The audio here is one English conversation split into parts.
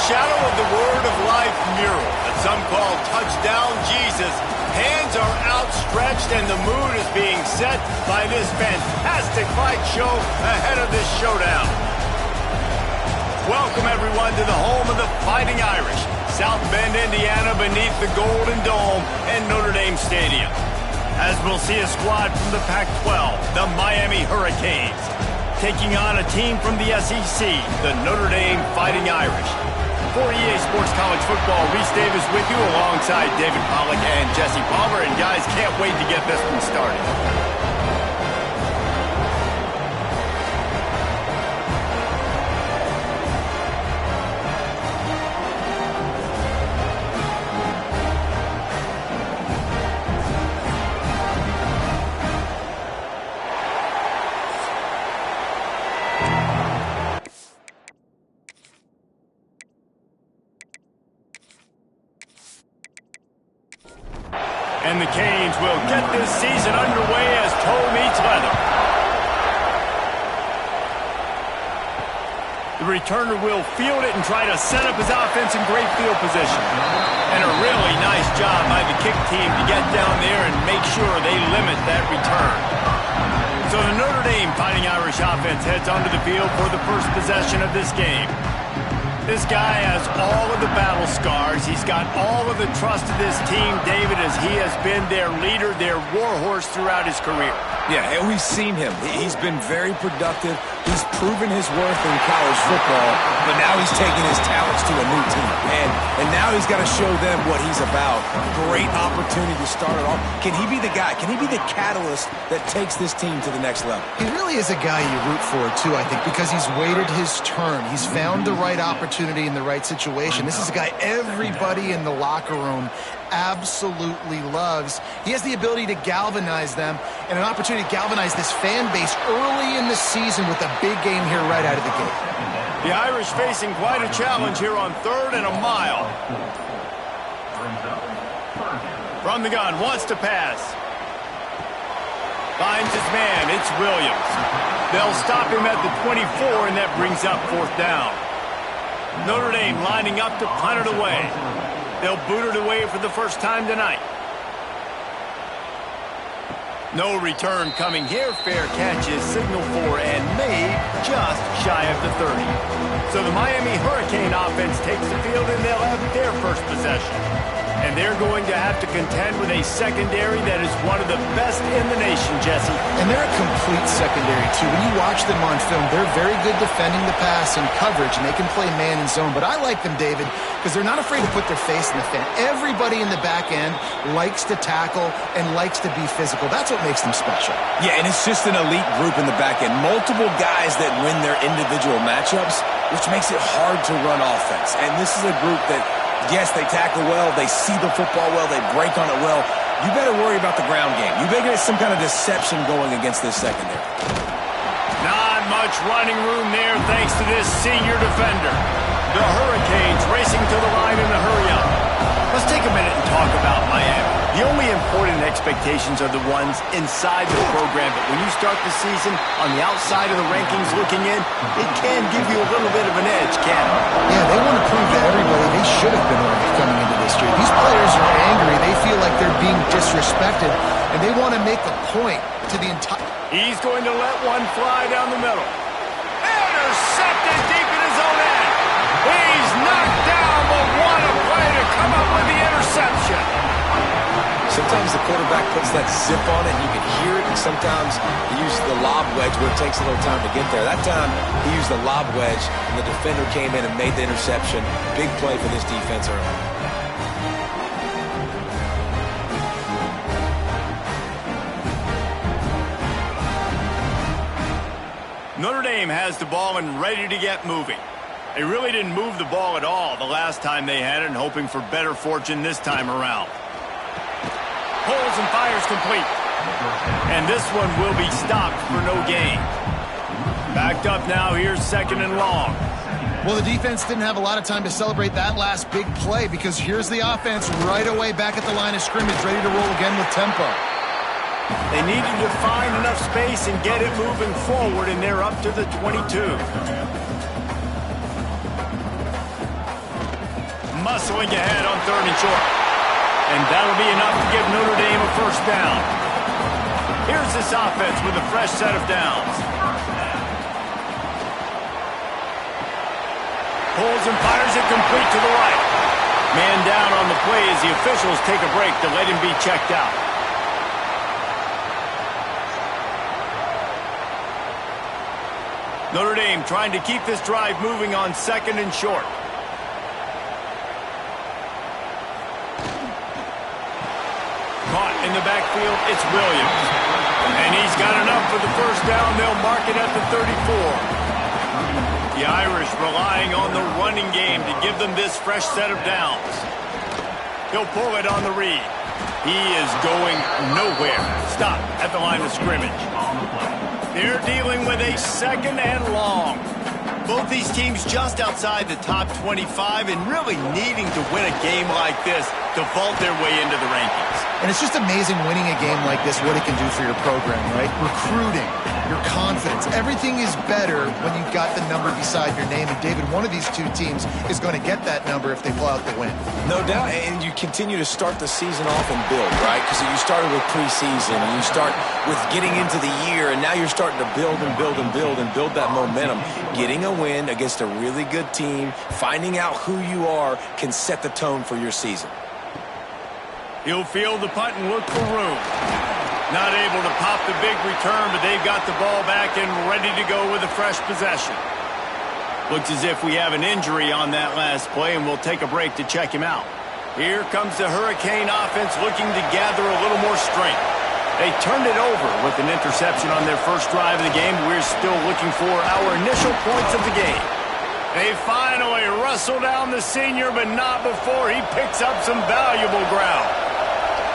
shadow of the Word of Life mural that some call Touchdown Jesus, hands are outstretched and the mood is being set by this fantastic fight show ahead of this showdown. Welcome everyone to the home of the Fighting Irish, South Bend, Indiana, beneath the Golden Dome and Notre Dame Stadium. As we'll see a squad from the Pac-12, the Miami Hurricanes, taking on a team from the SEC, the Notre Dame Fighting Irish. For EA Sports College Football, Reese Davis with you alongside David Pollack and Jesse Palmer. And guys, can't wait to get this one started. And the Canes will get this season underway as toe meets leather. The returner will field it and try to set up his offense in great field position. And a really nice job by the kick team to get down there and make sure they limit that return. So the Notre Dame Fighting Irish offense heads onto the field for the first possession of this game. This guy has all of the battle scars. He's got all of the trust of this team, David, as he has been their leader, their warhorse throughout his career. Yeah, and we've seen him. He's been very productive. He's proven his worth in college football, but now he's taking his talents to a new team. And now he's got to show them what he's about. Great opportunity to start it off. Can he be the guy? Can he be the catalyst that takes this team to the next level? He really is a guy you root for, too, I think, because he's waited his turn. He's found the right opportunity in the right situation. This is a guy everybody in the locker room absolutely loves. He has the ability to galvanize them and an opportunity to galvanize this fan base early in the season with a big game here right out of the gate. The Irish facing quite a challenge here on 3rd and a mile. From the gun, wants to pass. Finds his man, it's Williams. They'll stop him at the 24, and that brings up 4th down. Notre Dame lining up to punt it away. They'll boot it away for the first time tonight. No return coming here. Fair catch is signaled for and made just shy of the 30. So the Miami Hurricane offense takes the field and they'll have their first possession. And they're going to have to contend with a secondary that is one of the best in the nation, Jesse. And they're a complete secondary, too. When you watch them on film, they're very good defending the pass and coverage, and they can play man and zone. But I like them, David, because they're not afraid to put their face in the fan. Everybody in the back end likes to tackle and likes to be physical. That's what makes them special. Yeah, and it's just an elite group in the back end. Multiple guys that win their individual matchups, which makes it hard to run offense. And this is a group that, yes, they tackle well, they see the football well, they break on it well. You better worry about the ground game. You better get some kind of deception going against this secondary. Not much running room there thanks to this senior defender. The Hurricanes racing to the line in a hurry-up. Let's take a minute and talk about Miami. The only important expectations are the ones inside the program, but when you start the season on the outside of the rankings looking in, it can give you a little bit of an edge, can't it? Yeah, they want to prove to everybody they should have been ranked coming into this year. These players are angry. They feel like they're being disrespected, and they want to make a point to the entire... He's going to let one fly down the middle. Intercepted deep in his own end. He's knocked down, but what a play to come up with the interception. Sometimes the quarterback puts that zip on it, and you can hear it, and sometimes he uses the lob wedge where it takes a little time to get there. That time, he used the lob wedge, and the defender came in and made the interception. Big play for this defense early. Notre Dame has the ball and ready to get moving. They really didn't move the ball at all the last time they had it, and hoping for better fortune this time around. Pulls and fires complete. And this one will be stopped for no gain. Backed up now, here's 2nd and long. Well, the defense didn't have a lot of time to celebrate that last big play because here's the offense right away back at the line of scrimmage, ready to roll again with tempo. They needed to find enough space and get it moving forward, and they're up to the 22. muscling ahead on 3rd and short. And that'll be enough to give Notre Dame a first down. Here's this offense with a fresh set of downs. Pulls and fires it complete to the right. Man down on the play as the officials take a break to let him be checked out. Notre Dame trying to keep this drive moving on 2nd and short. Caught in the backfield, it's Williams. And he's got enough for the first down. They'll mark it at the 34. The Irish relying on the running game to give them this fresh set of downs. He'll pull it on the read. He is going nowhere. Stop at the line of scrimmage. They're dealing with a 2nd and long. Both these teams just outside the top 25 and really needing to win a game like this to vault their way into the rankings. And it's just amazing winning a game like this, what it can do for your program, right? Recruiting, your confidence, everything is better when you've got the number beside your name. And David, one of these two teams is going to get that number if they pull out the win. No doubt, and you continue to start the season off and build, right? Because you started with preseason, and you start with getting into the year, and now you're starting to build and build and build and build that momentum. Getting a win against a really good team, finding out who you are, can set the tone for your season. He'll field the punt and look for room. Not able to pop the big return, but they've got the ball back and ready to go with a fresh possession. Looks as if we have an injury on that last play, and we'll take a break to check him out. Here comes the Hurricane offense looking to gather a little more strength. They turned it over with an interception on their first drive of the game. We're still looking for our initial points of the game. They finally wrestle down the senior, but not before he picks up some valuable ground.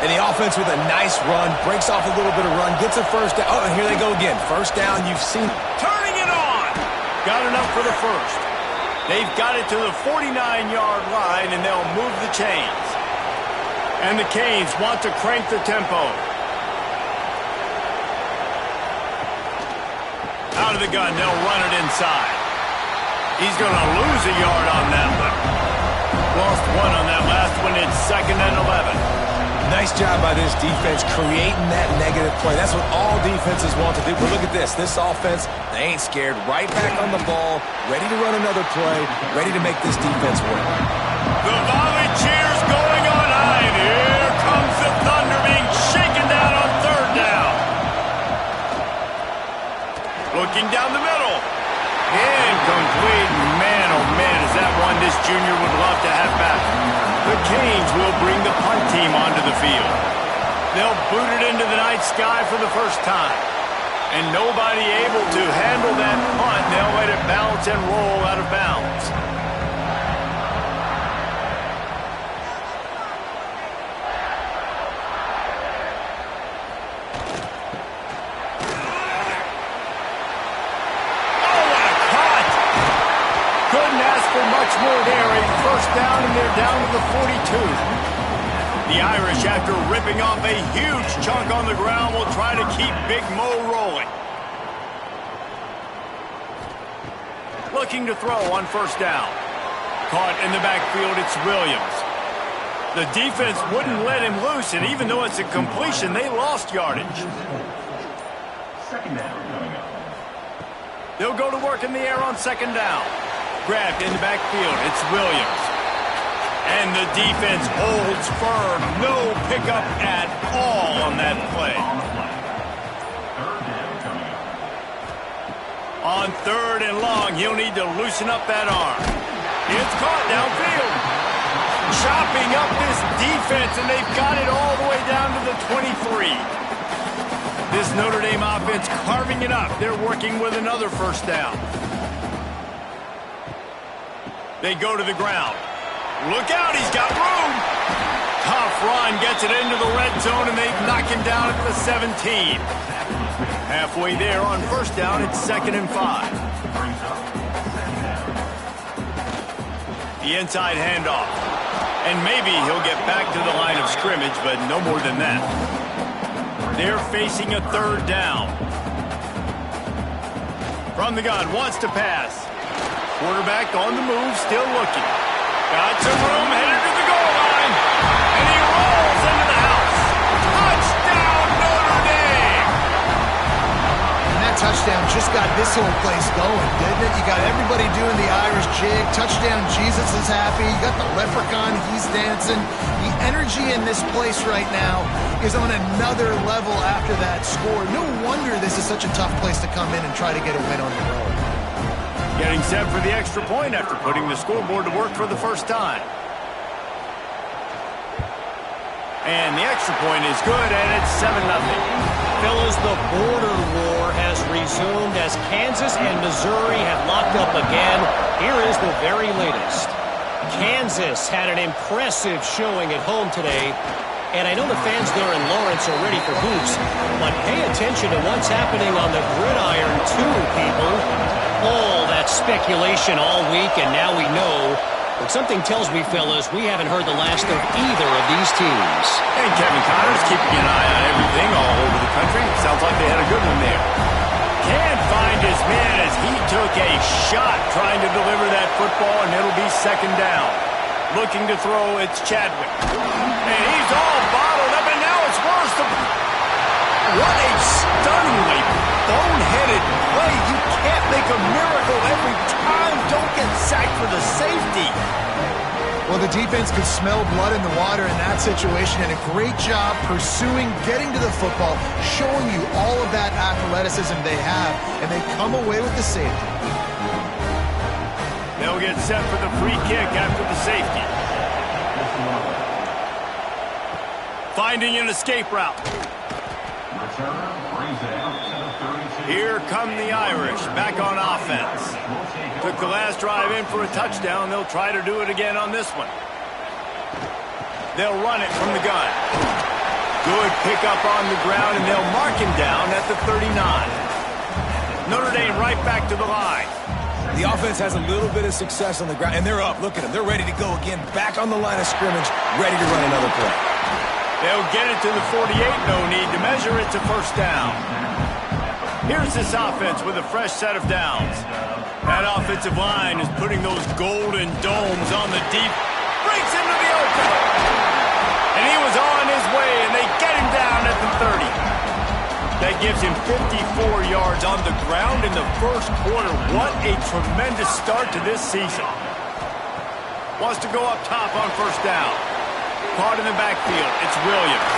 And the offense with a nice run, breaks off a little bit of run, gets a first down. Oh, and here they go again. First down, you've seen. Turning it on! Got enough for the first. They've got it to the 49-yard line, and they'll move the chains. And the Canes want to crank the tempo. Out of the gun, they'll run it inside. He's going to lose a yard on that one. Lost one on that last one. It's 2nd and 11. Nice job by this defense creating that negative play. That's what all defenses want to do. But look at this. This offense, they ain't scared. Right back on the ball, ready to run another play, ready to make this defense work. The volley cheers going on high. And here comes the Thunder being shaken down on 3rd down. Looking down the middle. Incomplete. Man, oh man, is that one this junior would love to have back. The Canes will bring the punt team onto the field. They'll boot it into the night sky for the first time. And nobody able to handle that punt. They'll let it bounce and roll out of bounds. Much more there, a first down, and they're down to the 42. The Irish, after ripping off a huge chunk on the ground, will try to keep Big Mo rolling. Looking to throw on first down. Caught in the backfield, it's Williams. The defense wouldn't let him loose, and even though it's a completion, they lost yardage. They'll go to work in the air on 2nd down. Grabbed in the backfield, it's Williams. And the defense holds firm. No pickup at all on that play. On 3rd and long, he'll need to loosen up that arm. It's caught downfield. Chopping up this defense, and they've got it all the way down to the 23. This Notre Dame offense carving it up. They're working with another first down. They go to the ground. Look out, he's got room. Tough run, gets it into the red zone, and they knock him down at the 17. Halfway there on first down, it's 2nd and 5. The inside handoff. And maybe he'll get back to the line of scrimmage, but no more than that. They're facing a 3rd down. From the gun, wants to pass. Quarterback on the move, still looking. Got some room, headed to the goal line. And he rolls into the house. Touchdown, Notre Dame! And that touchdown just got this whole place going, didn't it? You got everybody doing the Irish jig. Touchdown, Jesus is happy. You got the leprechaun, he's dancing. The energy in this place right now is on another level after that score. No wonder this is such a tough place to come in and try to get a win on the road. Getting set for the extra point after putting the scoreboard to work for the first time. And the extra point is good, and it's 7-0. Fellas, the border war has resumed as Kansas and Missouri have locked up again. Here is the very latest. Kansas had an impressive showing at home today. And I know the fans there in Lawrence are ready for hoops, but pay attention to what's happening on the gridiron too, people. All that speculation all week, and now we know. But something tells me, fellas, we haven't heard the last of either of these teams. And Kevin Connor's keeping an eye on everything all over the country. Sounds like they had a good one there. Can't find his man as he took a shot trying to deliver that football, and it'll be second down. Looking to throw, it's Chadwick. And he's all bottled up, and now it's worse. What a stunningly boneheaded play. You can't make a miracle every time. Don't get sacked for the safety. Well, the defense could smell blood in the water in that situation, and a great job pursuing, getting to the football, showing you all of that athleticism they have, and they come away with the safety. They'll get set for the free kick after the safety. Finding an escape route. Here come the Irish, back on offense. Took the last drive in for a touchdown. They'll try to do it again on this one. They'll run it from the gun. Good pickup on the ground, and they'll mark him down at the 39. Notre Dame right back to the line. The offense has a little bit of success on the ground, and they're up. Look at them. They're ready to go again. Back on the line of scrimmage, ready to run another play. They'll get it to the 48. No need to measure it to first down. Here's this offense with a fresh set of downs. That offensive line is putting those golden domes on the deep. Breaks into the open. And he was on his way, and they get him down at the 30. That gives him 54 yards on the ground in the first quarter. What a tremendous start to this season. Wants to go up top on first down. Caught in the backfield. It's Williams.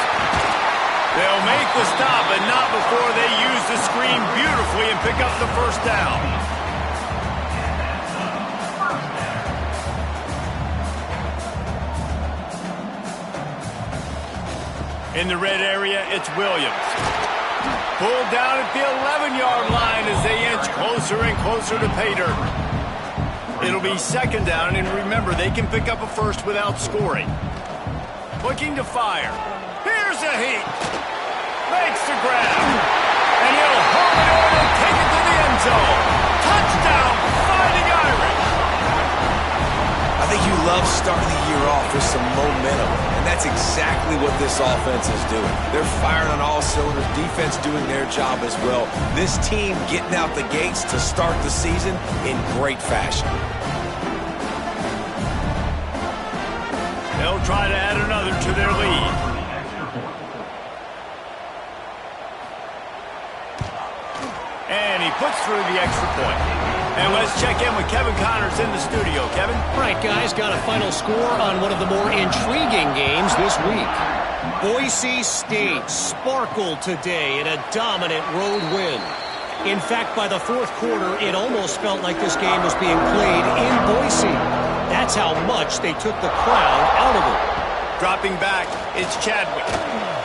They'll make the stop, but not before they use the screen beautifully and pick up the first down. In the red area, it's Williams. Pulled down at the 11-yard line as they inch closer and closer to pay dirt. It'll be second down, and remember, they can pick up a first without scoring. Looking to fire. Here's a heat. Makes the grab. And he'll hold it over and take it to the end zone. Touchdown, Fighting Irish. I think you love starting the year off with some momentum, and that's exactly what this offense is doing. They're firing on all cylinders, defense doing their job as well. This team getting out the gates to start the season in great fashion. They'll try to add another to their lead. And he puts through the extra point. And let's check in with Kevin Connors in the studio. Kevin? All right, guys, got a final score on one of the more intriguing games this week. Boise State sparkled today in a dominant road win. In fact, by the fourth quarter, it almost felt like this game was being played in Boise. That's how much they took the crowd out of it. Dropping back, it's Chadwick.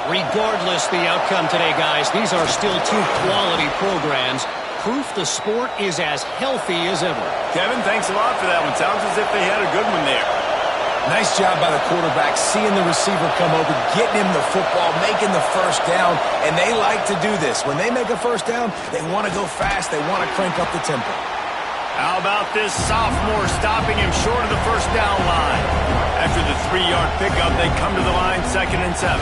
Regardless the outcome today, guys, these are still two quality programs. Proof the sport is as healthy as ever. Kevin, thanks a lot for that one. Sounds as if they had a good one there. Nice job by the quarterback, seeing the receiver come over, getting him the football, making the first down, and they like to do this. When they make a first down, they want to go fast, they want to crank up the tempo. How about this sophomore stopping him short of the first down line? After the 3-yard pickup, they come to the line 2nd and 7.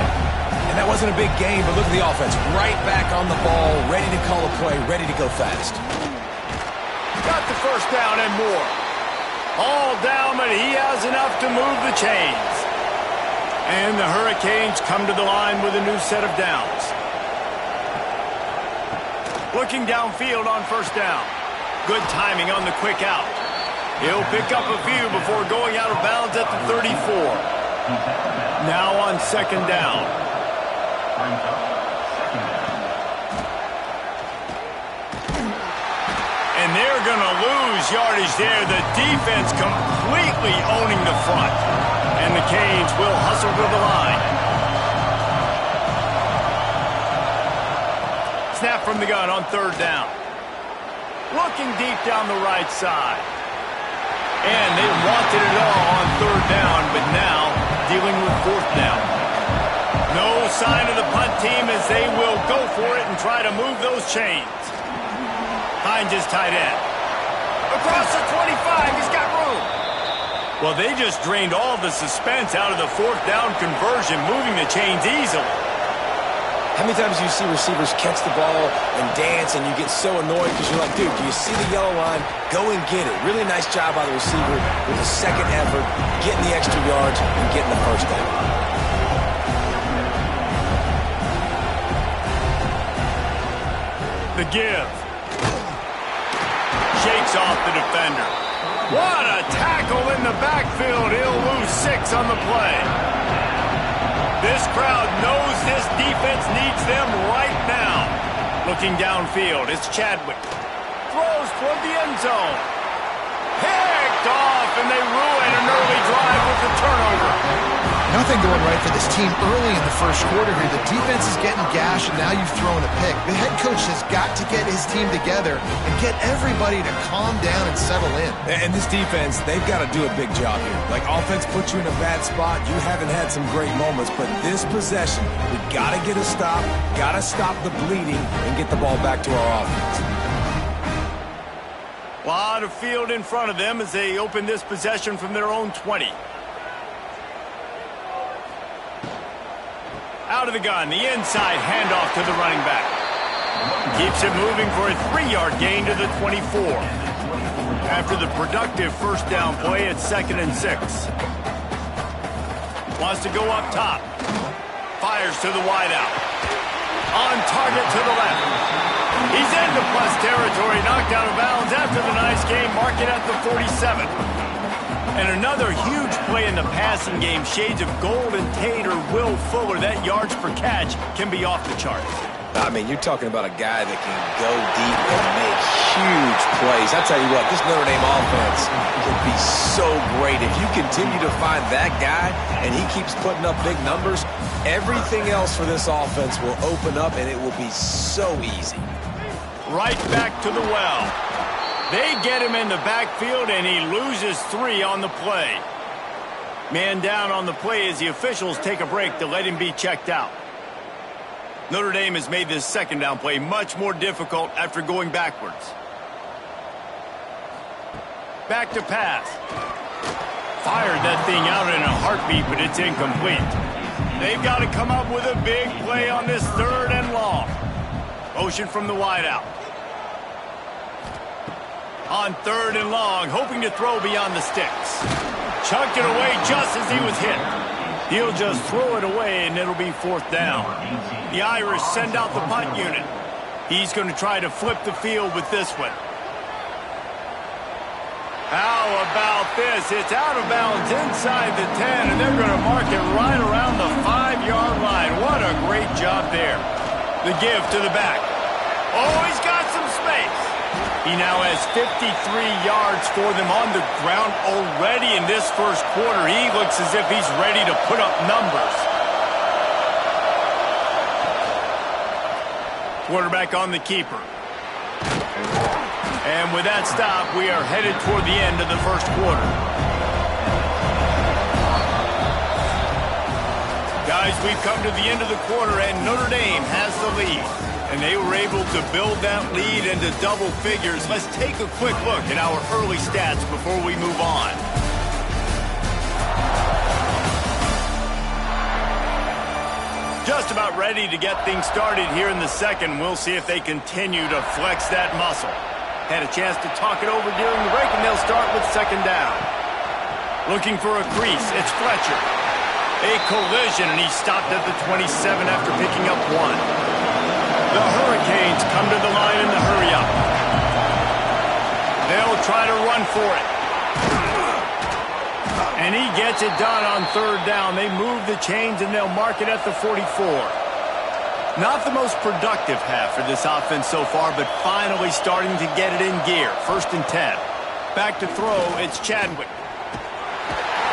And that wasn't a big gain, but look at the offense. Right back on the ball, ready to call a play, ready to go fast. Got the first down and more. All down, but he has enough to move the chains. And the Hurricanes come to the line with a new set of downs. Looking downfield on first down. Good timing on the quick out. He'll pick up a few before going out of bounds at the 34. Now on second down. And they're going to lose yardage there. The defense completely owning the front. And the Canes will hustle to the line. Snap from the gun on third down. Looking deep down the right side. And they wanted it all on third down, but now dealing with fourth down. No sign of the punt team as they will go for it and try to move those chains. Hines is tight end. Across the 25, he's got room. Well, they just drained all the suspense out of the fourth down conversion, moving the chains easily. How many times do you see receivers catch the ball and dance and you get so annoyed because you're like, dude, do you see the yellow line? Go and get it. Really nice job by the receiver with a second effort, getting the extra yards and getting the first down. The give. Shakes off the defender. What a tackle in the backfield. He'll lose 6 on the play. This crowd knows this defense needs them right now. Looking downfield, it's Chadwick. Throws toward the end zone. Picked off, and they ruin an early drive with the turnover. Nothing going right for this team early in the first quarter here. The defense is getting gashed, and now you've thrown a pick. The head coach has got to get his team together and get everybody to calm down and settle in. And this defense, they've got to do a big job here. Like, offense puts you in a bad spot. You haven't had some great moments, but this possession, we got to get a stop, got to stop the bleeding, and get the ball back to our offense. A lot of field in front of them as they open this possession from their own 20. Out of the gun, the inside handoff to the running back. Keeps it moving for a 3-yard gain to the 24. After the productive first down play, it's 2nd and 6. Wants to go up top. Fires to the wideout. On target to the left. He's into plus territory, knocked out of bounds after the nice game, marking at the 47. And another huge play in the passing game. Shades of Golden Tate or Will Fuller. That yards per catch can be off the charts. I mean, you're talking about a guy that can go deep and make huge plays. I tell you what, this Notre Dame offense can be so great. If you continue to find that guy and he keeps putting up big numbers, everything else for this offense will open up and it will be so easy. Right back to the well. They get him in the backfield, and he loses 3 on the play. Man down on the play as the officials take a break to let him be checked out. Notre Dame has made this second down play much more difficult after going backwards. Back to pass. Fired that thing out in a heartbeat, but it's incomplete. They've got to come up with a big play on this 3rd and long. Motion from the wideout. On 3rd and long, hoping to throw beyond the sticks. Chucked it away just as he was hit. He'll just throw it away, and it'll be 4th down. The Irish send out the punt unit. He's going to try to flip the field with this one. How about this? It's out of bounds inside the 10, and they're going to mark it right around the 5-yard line. What a great job there. The give to the back. Oh, he's got some space. He now has 53 yards for them on the ground already in this first quarter. He looks as if he's ready to put up numbers. Quarterback on the keeper. And with that stop, we are headed toward the end of the first quarter. Guys, we've come to the end of the quarter, and Notre Dame has the lead. And they were able to build that lead into double figures. Let's take a quick look at our early stats before we move on. Just about ready to get things started here in the second. We'll see if they continue to flex that muscle. Had a chance to talk it over during the break, and they'll start with second down. Looking for a crease. It's Fletcher. A collision, and he stopped at the 27 after picking up 1. The Hurricanes come to the line in the hurry-up. They'll try to run for it. And he gets it done on third down. They move the chains, and they'll mark it at the 44. Not the most productive half for this offense so far, but finally starting to get it in gear. 1st and 10. Back to throw, it's Chadwick.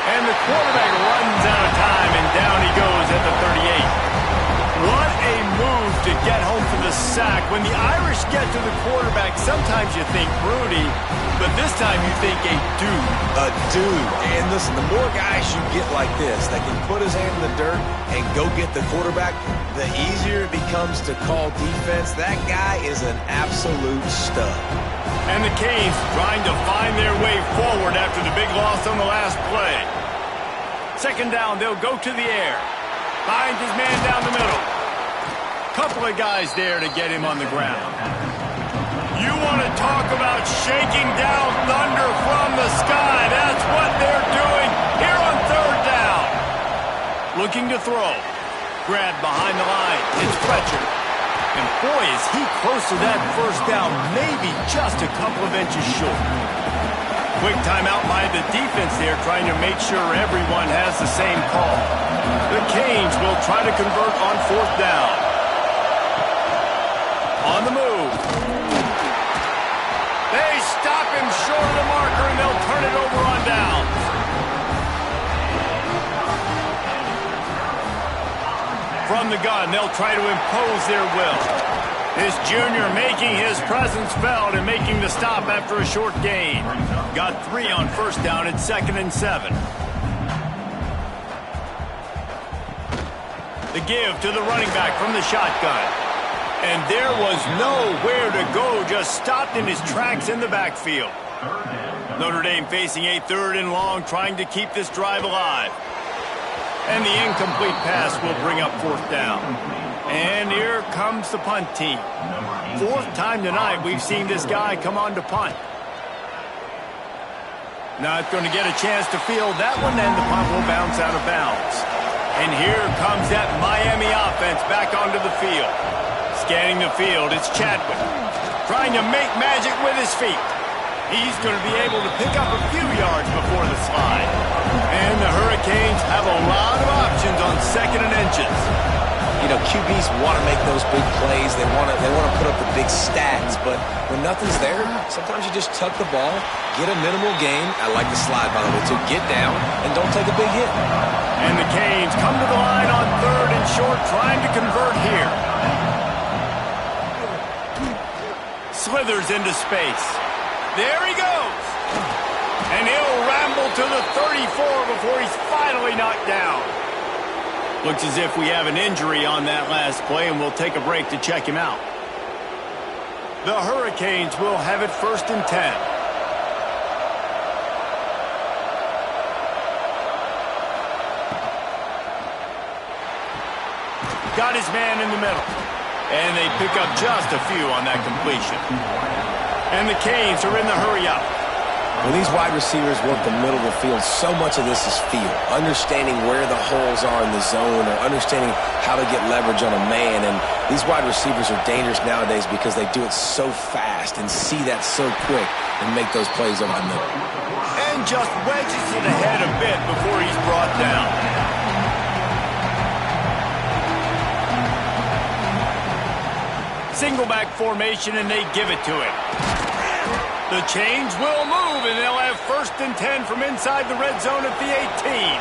And the quarterback runs out of time, and down he goes at the 38. What a move to get home for the sack. When the Irish get to the quarterback, sometimes you think Rudy, but this time you think a dude. A dude. And listen, the more guys you get like this that can put his hand in the dirt and go get the quarterback, the easier it becomes to call defense. That guy is an absolute stud. And the Canes trying to find their way forward after the big loss on the last play. Second down, they'll go to the air. Finds his man down the middle. Couple of guys there to get him on the ground. You want to talk about shaking down thunder from the sky. That's what they're doing here on third down. Looking to throw. Grabbed behind the line. It's Fletcher. And boy, is he close to that first down. Maybe just a couple of inches short. Quick timeout by the defense there, trying to make sure everyone has the same call. The Canes will try to convert on fourth down. On the move. They stop him short of the marker, and they'll turn it over on downs. From the gun, they'll try to impose their will. This junior making his presence felt and making the stop after a short gain. Got 3 on first down at 2nd and 7. The give to the running back from the shotgun. And there was nowhere to go, just stopped in his tracks in the backfield. Notre Dame facing a 3rd and long, trying to keep this drive alive. And the incomplete pass will bring up fourth down. And here comes the punt team. 4th time tonight we've seen this guy come on to punt. Not going to get a chance to field that one, and the punt will bounce out of bounds. And here comes that Miami offense back onto the field. Scanning the field, it's Chadwick. Trying to make magic with his feet. He's going to be able to pick up a few yards before the slide. And the Hurricanes have a lot of options on 2nd and inches. You know, QBs want to make those big plays. They want to put up the big stats. But when nothing's there, sometimes you just tuck the ball, get a minimal gain. I like the slide, by the way, too. Get down and don't take a big hit. And the Canes come to the line on 3rd and short, trying to convert here. Slithers into space. There he goes. And he'll ramble to the 34 before he's finally knocked down. Looks as if we have an injury on that last play, and we'll take a break to check him out. The Hurricanes will have it 1st and 10. Got his man in the middle. And they pick up just a few on that completion. And the Canes are in the hurry-up. When these wide receivers work the middle of the field, so much of this is feel. Understanding where the holes are in the zone, or understanding how to get leverage on a man. And these wide receivers are dangerous nowadays because they do it so fast and see that so quick and make those plays over the middle. And just wedges it ahead a bit before he's brought down. Single back formation, and they give it to him. The chains will move, and they'll have 1st and 10 from inside the red zone at the 18.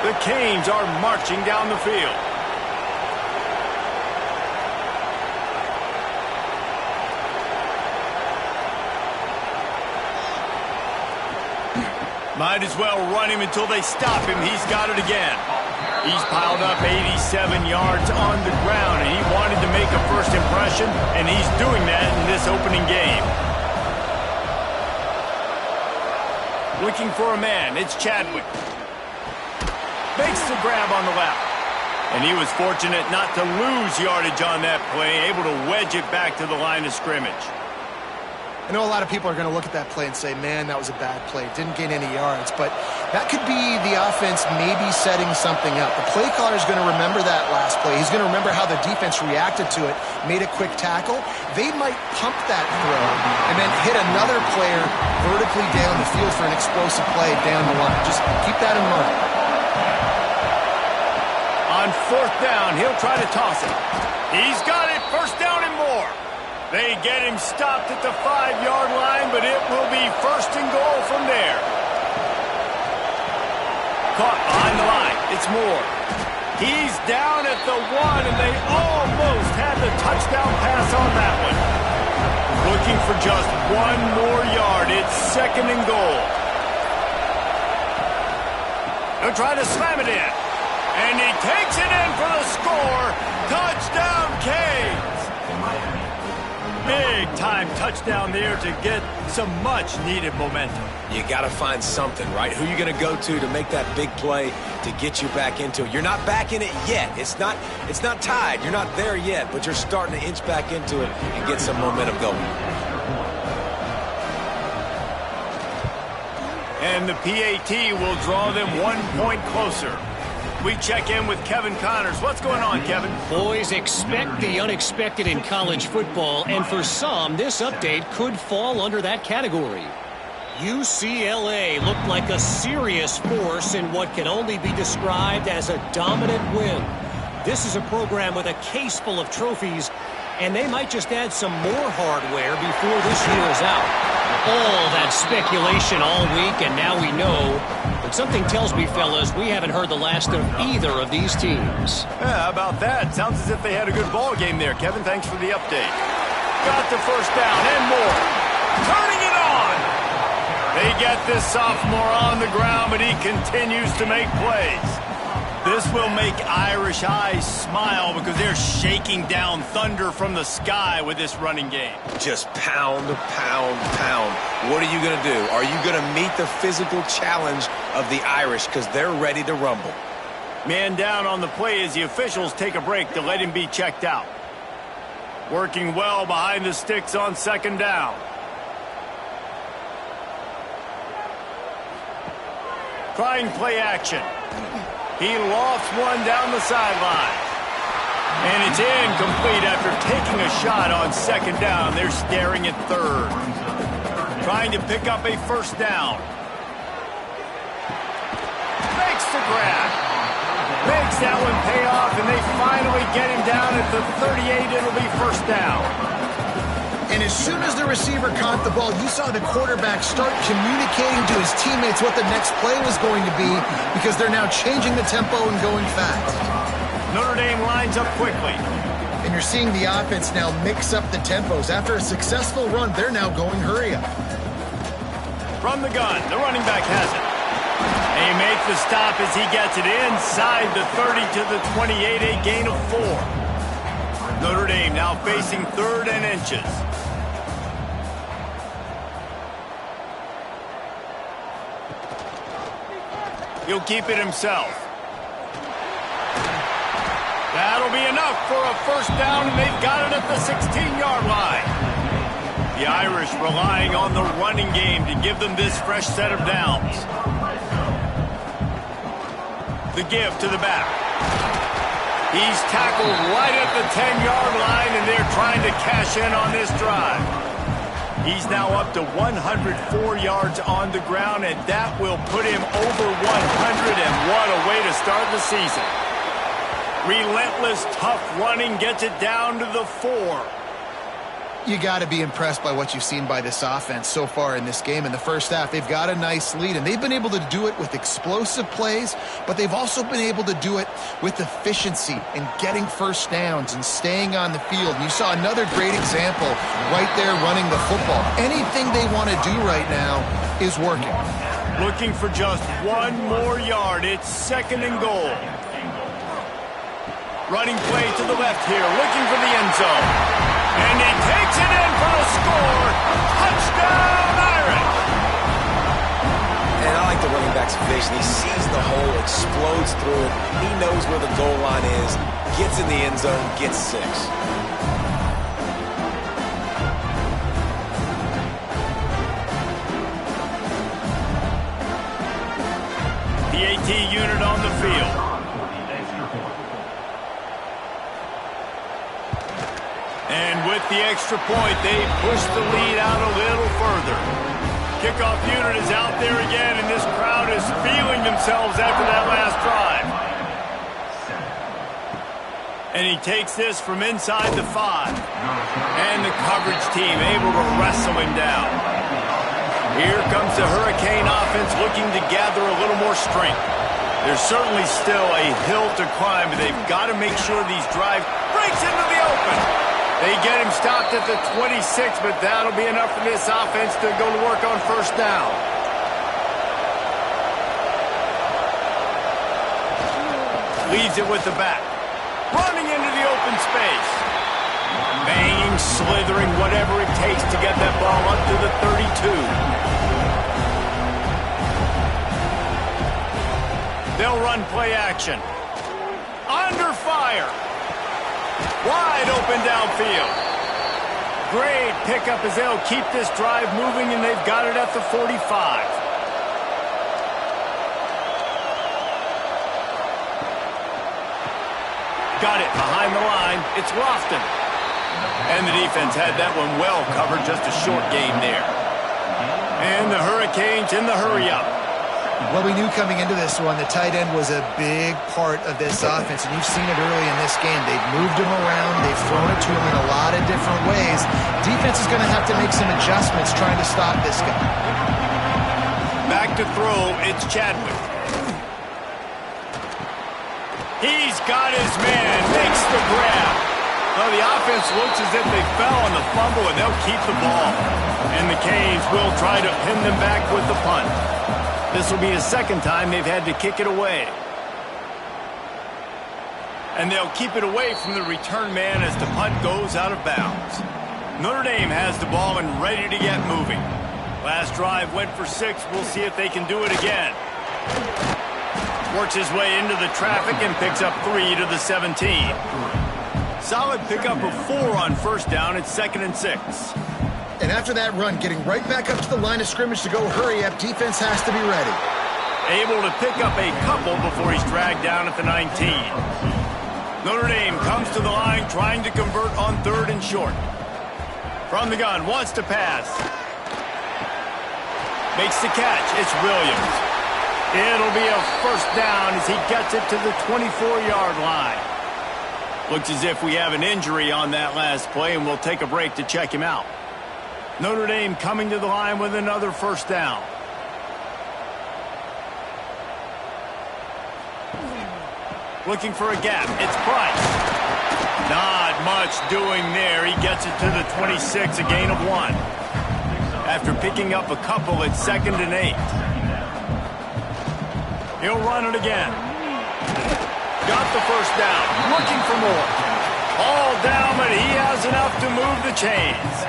The Canes are marching down the field. Might as well run him until they stop him. He's got it again. He's piled up 87 yards on the ground, and he wanted to make a first impression, and he's doing that in this opening game. Looking for a man, it's Chadwick. Makes the grab on the left. And he was fortunate not to lose yardage on that play, able to wedge it back to the line of scrimmage. I know a lot of people are going to look at that play and say, man, that was a bad play. Didn't gain any yards. But that could be the offense maybe setting something up. The play caller is going to remember that last play. He's going to remember how the defense reacted to it, made a quick tackle. They might pump that throw and then hit another player vertically down the field for an explosive play down the line. Just keep that in mind. On fourth down, he'll try to toss it. He's got it. First down and more. They get him stopped at the 5-yard line, but it will be first and goal from there. Caught behind the line. It's Moore. He's down at the 1, and they almost had the touchdown pass on that one. Looking for just 1 more yard. It's second and goal. They'll try to slam it in. And he takes it in for the score. Touchdown, Canes. Big-time touchdown there to get some much-needed momentum. You got to find something, right? Who are you going to go to make that big play to get you back into it? You're not back in it yet. It's not tied. You're not there yet, but you're starting to inch back into it and get some momentum going. And the PAT will draw them 1 point closer. We check in with Kevin Connors. What's going on, Kevin? Boys, expect the unexpected in college football, and for some, this update could fall under that category. UCLA looked like a serious force in what can only be described as a dominant win. This is a program with a case full of trophies, and they might just add some more hardware before this year is out. All that speculation all week, and now we know. But something tells me, fellas, we haven't heard the last of either of these teams. Yeah, how about that? Sounds as if they had a good ball game there, Kevin. Thanks for the update. Got the first down and more. Turning it on. They get this sophomore on the ground, but he continues to make plays. This will make Irish eyes smile because they're shaking down thunder from the sky with this running game. Just pound, pound, pound. What are you going to do? Are you going to meet the physical challenge of the Irish because they're ready to rumble? Man down on the play as the officials take a break to let him be checked out. Working well behind the sticks on second down. Trying play action. He lofts one down the sideline. And it's incomplete after taking a shot on second down. They're staring at third. Trying to pick up a first down. Makes the grab. Makes that one pay off, and they finally get him down at the 38. It'll be first down. And as soon as the receiver caught the ball, you saw the quarterback start communicating to his teammates what the next play was going to be because they're now changing the tempo and going fast. Notre Dame lines up quickly. And you're seeing the offense now mix up the tempos. After a successful run, they're now going hurry up. From the gun, the running back has it. They make the stop as he gets it inside the 30 to the 28, a gain of 4. Notre Dame now facing third and inches. He'll keep it himself. That'll be enough for a first down, and they've got it at the 16-yard line. The Irish relying on the running game to give them this fresh set of downs. The give to the back. He's tackled right at the 10-yard line, and they're trying to cash in on this drive. He's now up to 104 yards on the ground, and that will put him over 100, and what a way to start the season. Relentless, tough running gets it down to the 4. You got to be impressed by what you've seen by this offense so far in this game. In the first half, they've got a nice lead, and they've been able to do it with explosive plays, but they've also been able to do it with efficiency and getting first downs and staying on the field. And you saw another great example right there running the football. Anything they want to do right now is working. Looking for just 1 more yard. It's second and goal. Running play to the left here, looking for the end zone. And he takes it in for the score. Touchdown, Irish! And I like the running back's vision. He sees the hole, explodes through it. He knows where the goal line is, gets in the end zone, gets 6. PAT unit on the field. And with the extra point, they push the lead out a little further. Kickoff unit is out there again, and this crowd is feeling themselves after that last drive. And he takes this from inside the 5. And the coverage team able to wrestle him down. Here comes the Hurricane offense looking to gather a little more strength. There's certainly still a hill to climb, but they've got to make sure these drives breaks into the open. They get him stopped at the 26, but that'll be enough for this offense to go to work on first down. Leaves it with the back. Running into the open space. Banging, slithering, whatever it takes to get that ball up to the 32. They'll run play action. Under fire. Wide open downfield. Great pickup as they'll keep this drive moving, and they've got it at the 45. Got it behind the line. It's Lofton. And the defense had that one well covered, just a short game there. And the Hurricanes in the hurry-up. Well, we knew coming into this one the tight end was a big part of this offense, and you've seen it early in this game. They've moved him around. They've thrown it to him in a lot of different ways. Defense is going to have to make some adjustments trying to stop this guy. Back to throw, it's Chadwick. He's got his man, makes the grab. Well, the offense looks as if they fell on the fumble, and they'll keep the ball. And the Canes will try to pin them back with the punt. This will be the second time they've had to kick it away. And they'll keep it away from the return man as the punt goes out of bounds. Notre Dame has the ball and ready to get moving. Last drive went for 6. We'll see if they can do it again. Works his way into the traffic and picks up 3 to the 17. Solid pickup of 4 on first down. It's 2nd and 6. And after that run, getting right back up to the line of scrimmage to go hurry up, defense has to be ready. Able to pick up a couple before he's dragged down at the 19. Notre Dame comes to the line trying to convert on 3rd and short. From the gun, wants to pass. Makes the catch. It's Williams. It'll be a first down as he gets it to the 24-yard line. Looks as if we have an injury on that last play, and we'll take a break to check him out. Notre Dame coming to the line with another first down. Looking for a gap. It's Price. Not much doing there. He gets it to the 26, a gain of 1. After picking up a couple, it's 2nd and 8. He'll run it again. Got the first down. Looking for more. All down, but he has enough to move the chains.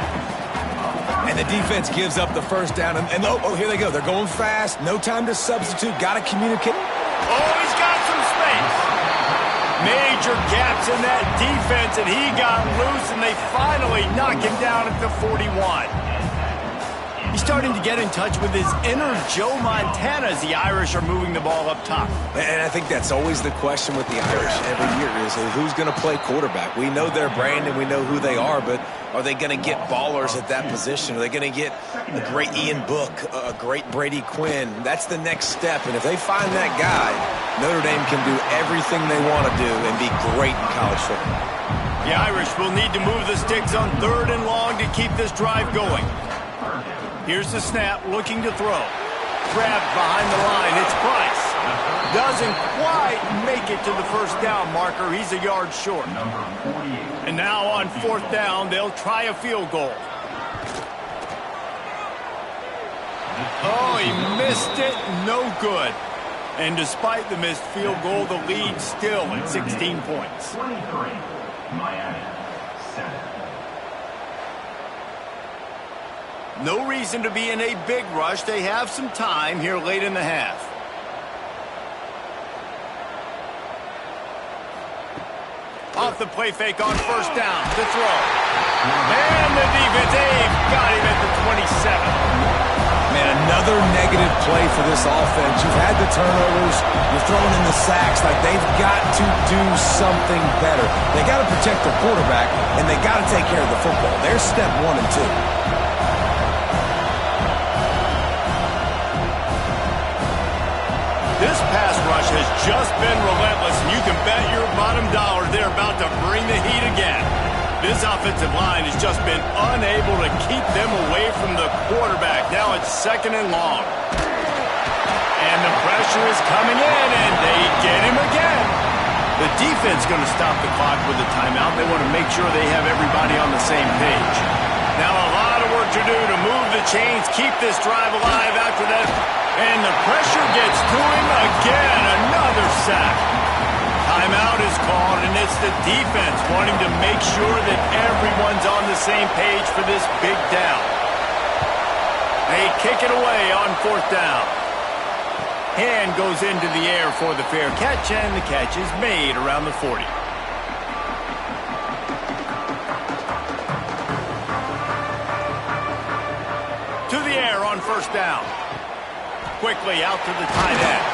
And the defense gives up the first down. And oh, here they go. They're going fast. No time to substitute. Got to communicate. Oh, he's got some space. Major gaps in that defense, and he got loose, and they finally knock him down at the 41. He's starting to get in touch with his inner Joe Montana as the Irish are moving the ball up top. And I think that's always the question with the Irish every year is who's going to play quarterback. We know their brand and we know who they are, but are they going to get ballers at that position? Are they going to get a great Ian Book, a great Brady Quinn? That's the next step, and if they find that guy, Notre Dame can do everything they want to do and be great in college football. The Irish will need to move the sticks on 3rd and long to keep this drive going. Here's the snap, looking to throw. Grabbed behind the line, it's Price. Doesn't quite make it to the first down marker. He's a yard short. And now on 4th down, they'll try a field goal. Oh, he missed it, no good. And despite the missed field goal, the lead still at 16 points. 23, Miami, 7. No reason to be in a big rush. They have some time here late in the half. Off the play fake on first down. The throw. And the defense, they've got him at the 27. Man, another negative play for this offense. You've had the turnovers. You're throwing in the sacks. Like, they've got to do something better. They got to protect their quarterback, and they got to take care of the football. There's step 1 and 2. This pass rush has just been relentless, and you can bet your bottom dollar they're about to bring the heat again. This offensive line has just been unable to keep them away from the quarterback. Now it's 2nd and long. And the pressure is coming in, and they get him again. The defense going to stop the clock with a timeout. They want to make sure they have everybody on the same page. Now a lot of work to do to move the chains, keep this drive alive after that. And the pressure gets to him again. Another sack. Timeout is called, and it's the defense wanting to make sure that everyone's on the same page for this big down. They kick it away on 4th down. Hand goes into the air for the fair catch, and the catch is made around the 40. To the air on 1st down. Quickly out to the tight end.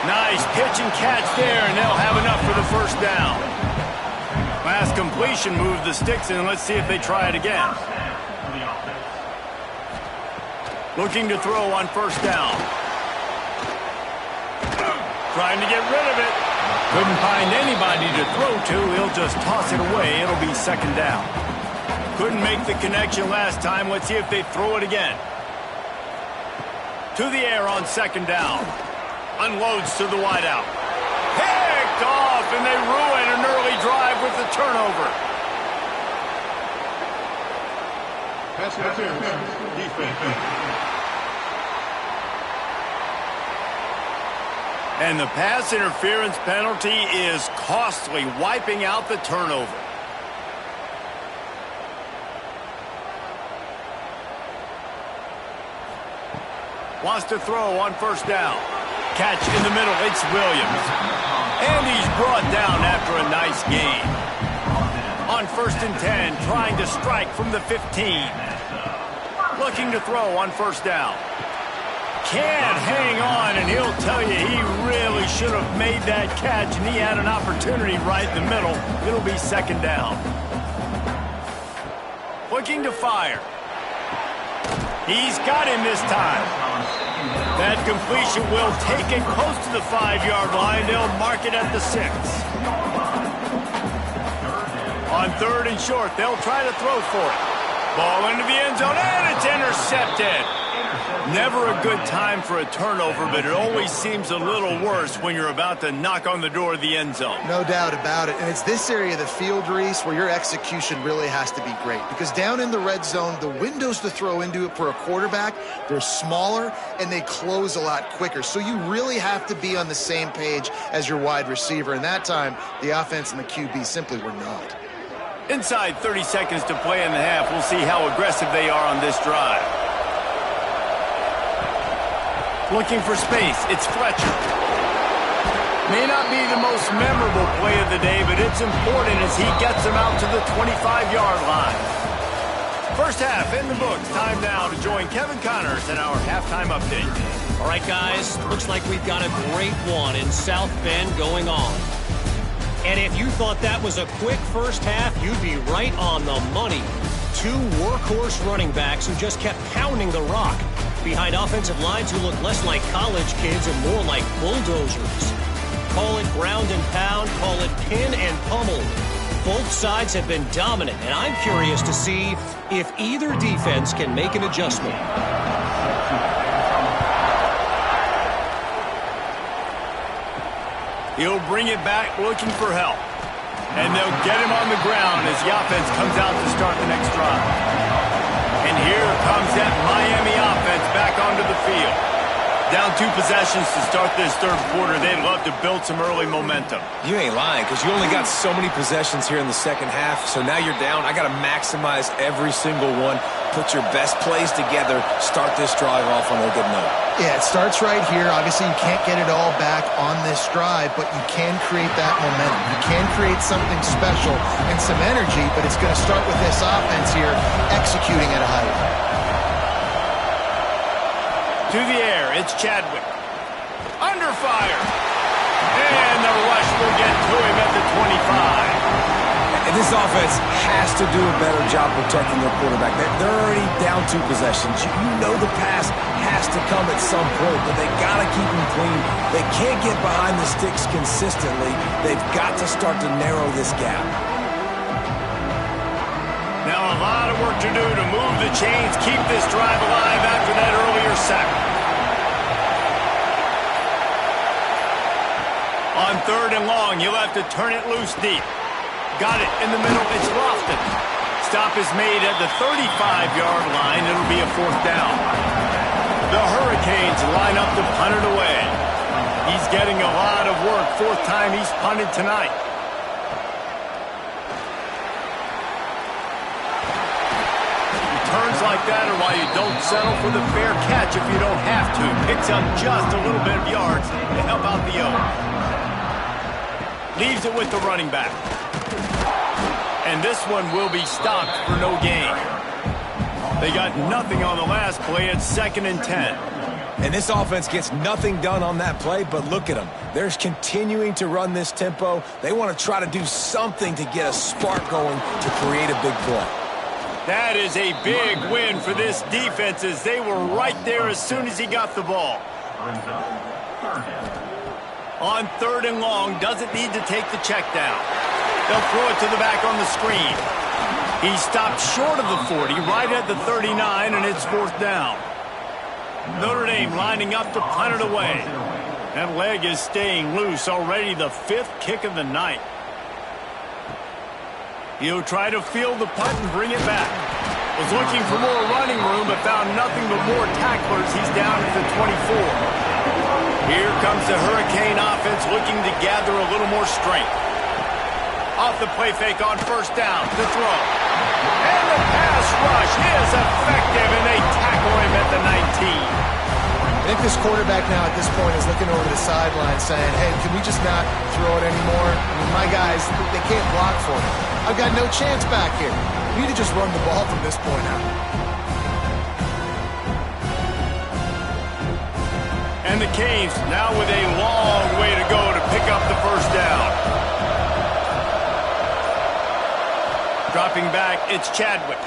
Nice pitch and catch there, and they'll have enough for the 1st down. Last completion moved the sticks in. Let's see if they try it again. Looking to throw on 1st down. Trying to get rid of it. Couldn't find anybody to throw to. He'll just toss it away. It'll be 2nd down. Couldn't make the connection last time. Let's see if they throw it again. To the air on 2nd down. Unloads to the wideout. Picked off, and they ruin an early drive with the turnover. Pass interference. Defense. And the pass interference penalty is costly, wiping out the turnover. Wants to throw on 1st down. Catch in the middle, it's Williams. And he's brought down after a nice gain. On 1st and 10, trying to strike from the 15. Looking to throw on 1st down. Can't hang on, and he'll tell you he really should have made that catch, and he had an opportunity right in the middle. It'll be 2nd down. Looking to fire. He's got him this time. That completion will take it close to the 5-yard line. They'll mark it at the 6. On 3rd and short, they'll try to throw for it. Ball into the end zone, and it's intercepted. Never a good time for a turnover, but it always seems a little worse when you're about to knock on the door of the end zone. No doubt about it. And it's this area of the field, Reese, where your execution really has to be great. Because down in the red zone, the windows to throw into it for a quarterback, they're smaller and they close a lot quicker. So you really have to be on the same page as your wide receiver. And that time, the offense and the QB simply were not. Inside 30 seconds to play in the half. We'll see how aggressive they are on this drive. Looking for space, it's Fletcher. May not be the most memorable play of the day, but it's important as he gets them out to the 25-yard line. First half in the books. Time now to join Kevin Connors in our halftime update. All right, guys, looks like we've got a great one in South Bend going on. And if you thought that was a quick first half, you'd be right on the money. 2 workhorse running backs who just kept pounding the rock behind offensive lines who look less like college kids and more like bulldozers. Call it ground and pound, call it pin and pummel. Both sides have been dominant, and I'm curious to see if either defense can make an adjustment. He'll bring it back looking for help. And they'll get him on the ground as the offense comes out to start the next drive. And here comes that Miami offense back onto the field. Down 2 possessions to start this 3rd quarter. They'd love to build some early momentum. You ain't lying, because you only got so many possessions here in the 2nd half, so now you're down. I got to maximize every single one, put your best plays together, start this drive off on a good note. Yeah, it starts right here. Obviously, you can't get it all back on this drive, but you can create that momentum. You can create something special and some energy, but it's going to start with this offense here executing at a high level. through the air. It's Chadwick. Under fire. And the rush will get to him at the 25. And this offense has to do a better job protecting their quarterback. They're already down 2 possessions. You know the pass has to come at some point, but they got to keep him clean. They can't get behind the sticks consistently. They've got to start to narrow this gap. Now a lot of work to do to move the chains, keep this drive alive after that earlier sack. On 3rd and long, you'll have to turn it loose deep. Got it in the middle. It's Lofton. Stop is made at the 35-yard line. It'll be a 4th down. The Hurricanes line up to punt it away. He's getting a lot of work. 4th time he's punted tonight. Returns like that are why you don't settle for the fair catch if you don't have to. Picks up just a little bit of yards to help out the O. Leaves it with the running back. And this one will be stopped for no gain. They got nothing on the last play. It's 2nd and 10. And this offense gets nothing done on that play, but look at them. They're continuing to run this tempo. They want to try to do something to get a spark going to create a big play. That is a big win for this defense as they were right there as soon as he got the ball. On 3rd and long, doesn't need to take the check down. They'll throw it to the back on the screen. He stopped short of the 40, right at the 39, and it's 4th down. Notre Dame lining up to punt it away. That leg is staying loose, already the 5th kick of the night. He'll try to field the punt and bring it back. Was looking for more running room, but found nothing but more tacklers. He's down at the 24. Here comes the Hurricane offense looking to gather a little more strength. Off the play fake on 1st down, the throw. And the pass rush is effective, and they tackle him at the 19. I think this quarterback now at this point is looking over the sideline saying, hey, can we just not throw it anymore? I mean, my guys, they can't block for me. I've got no chance back here. We need to just run the ball from this point out. And the Canes now with a long way to go to pick up the 1st down. Dropping back, it's Chadwick.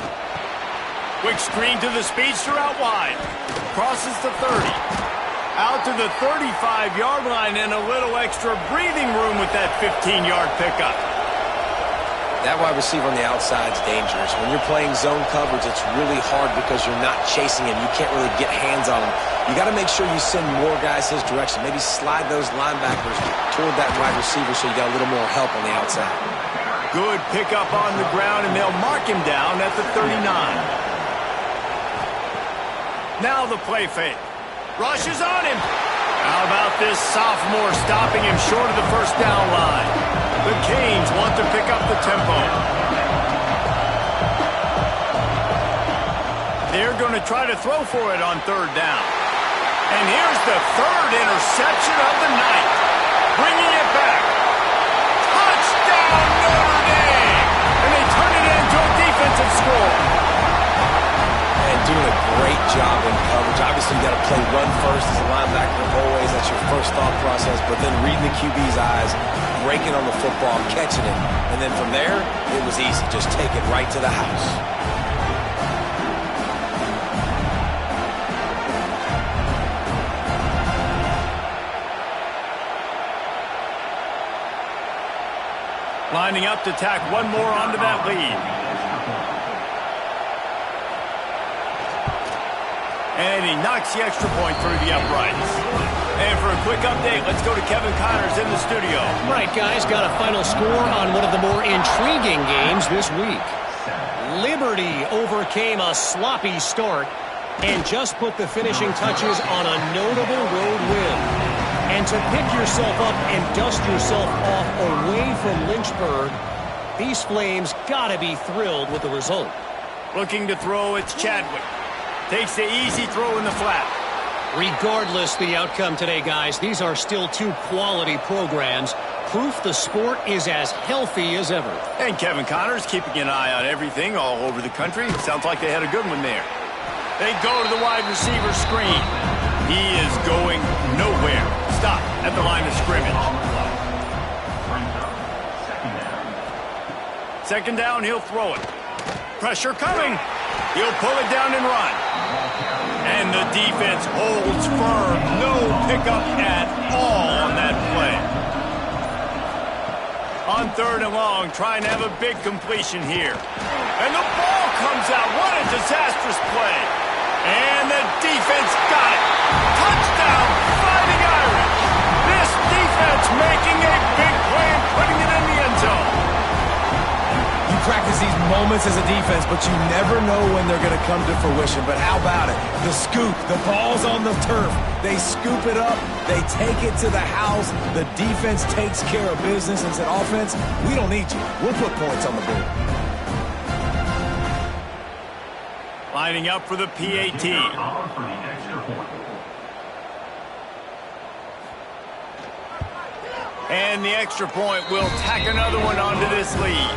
Quick screen to the speedster out wide. Crosses the 30. Out to the 35-yard line and a little extra breathing room with that 15-yard pickup. That wide receiver on the outside is dangerous. When you're playing zone coverage, it's really hard because you're not chasing him. You can't really get hands on him. You got to make sure you send more guys his direction. Maybe slide those linebackers toward that wide receiver so you got a little more help on the outside. Good pickup on the ground, and they'll mark him down at the 39. Now the play fake. Rushes on him. How about this sophomore stopping him short of the 1st down line? The Canes want to pick up the tempo. They're going to try to throw for it on 3rd down. And here's the 3rd interception of the night. Bringing it back. Touchdown, Notre Dame! And they turn it into a defensive score. And doing a great job in coverage. Obviously, you got to play run first as a linebacker always. That's your first thought process. But then reading the QB's eyes, breaking on the football, catching it. And then from there, it was easy. Just take it right to the house. Lining up to tack one more onto that lead. And he knocks the extra point through the uprights. And for a quick update, let's go to Kevin Connors in the studio. Right, guys, got a final score on one of the more intriguing games this week. Liberty overcame a sloppy start and just put the finishing touches on a notable road win. And to pick yourself up and dust yourself off away from Lynchburg, these Flames got to be thrilled with the result. Looking to throw, it's Chadwick. Takes the easy throw in the flat. Regardless the outcome today, guys, these are still 2 quality programs. Proof the sport is as healthy as ever. And Kevin Connors keeping an eye on everything all over the country. Sounds like they had a good one there. They go to the wide receiver screen. He is going nowhere. Stop at the line of scrimmage. Second down, he'll throw it. Pressure coming. He'll pull it down and run. And the defense holds firm. No pickup at all on that play. On third and long, trying to have a big completion here. And the ball comes out. What a disastrous play. And the defense got it. Touchdown, Fighting Irish. This defense making a big play and putting it in the end zone. You practice these moments as a defense, but you never know when they're going to come to fruition. But how about it? The scoop, the ball's on the turf. They scoop it up. They take it to the house. The defense takes care of business and said, offense, we don't need you. We'll put points on the board. Lining up for the PAT. And the extra point will tack another one onto this lead.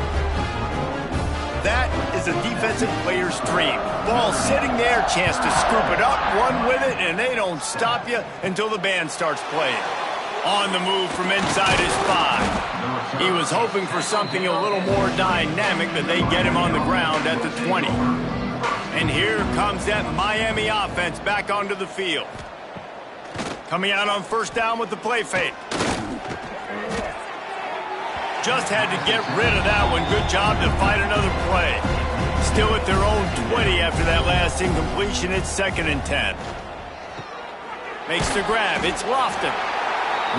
That is a defensive player's dream. Ball sitting there, chance to scoop it up, run with it, and they don't stop you until the band starts playing. On the move from inside his 5. He was hoping for something a little more dynamic, but they get him on the ground at the 20. And here comes that Miami offense back onto the field. Coming out on first down with the play fake. Just had to get rid of that one. Good job to fight another play. Still at their own 20 after that last incompletion. It's 2nd and 10. Makes the grab. It's Lofton.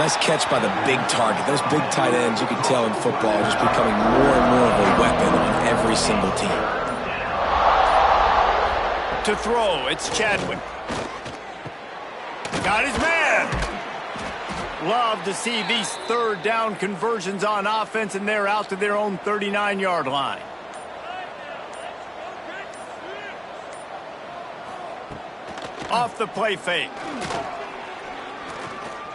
Nice catch by the big target. Those big tight ends, you can tell in football, are just becoming more and more of a weapon on every single team. To throw, it's Chadwick. Got his man. Love to see these third down conversions on offense, and they're out to their own 39-yard line. Off the play fake.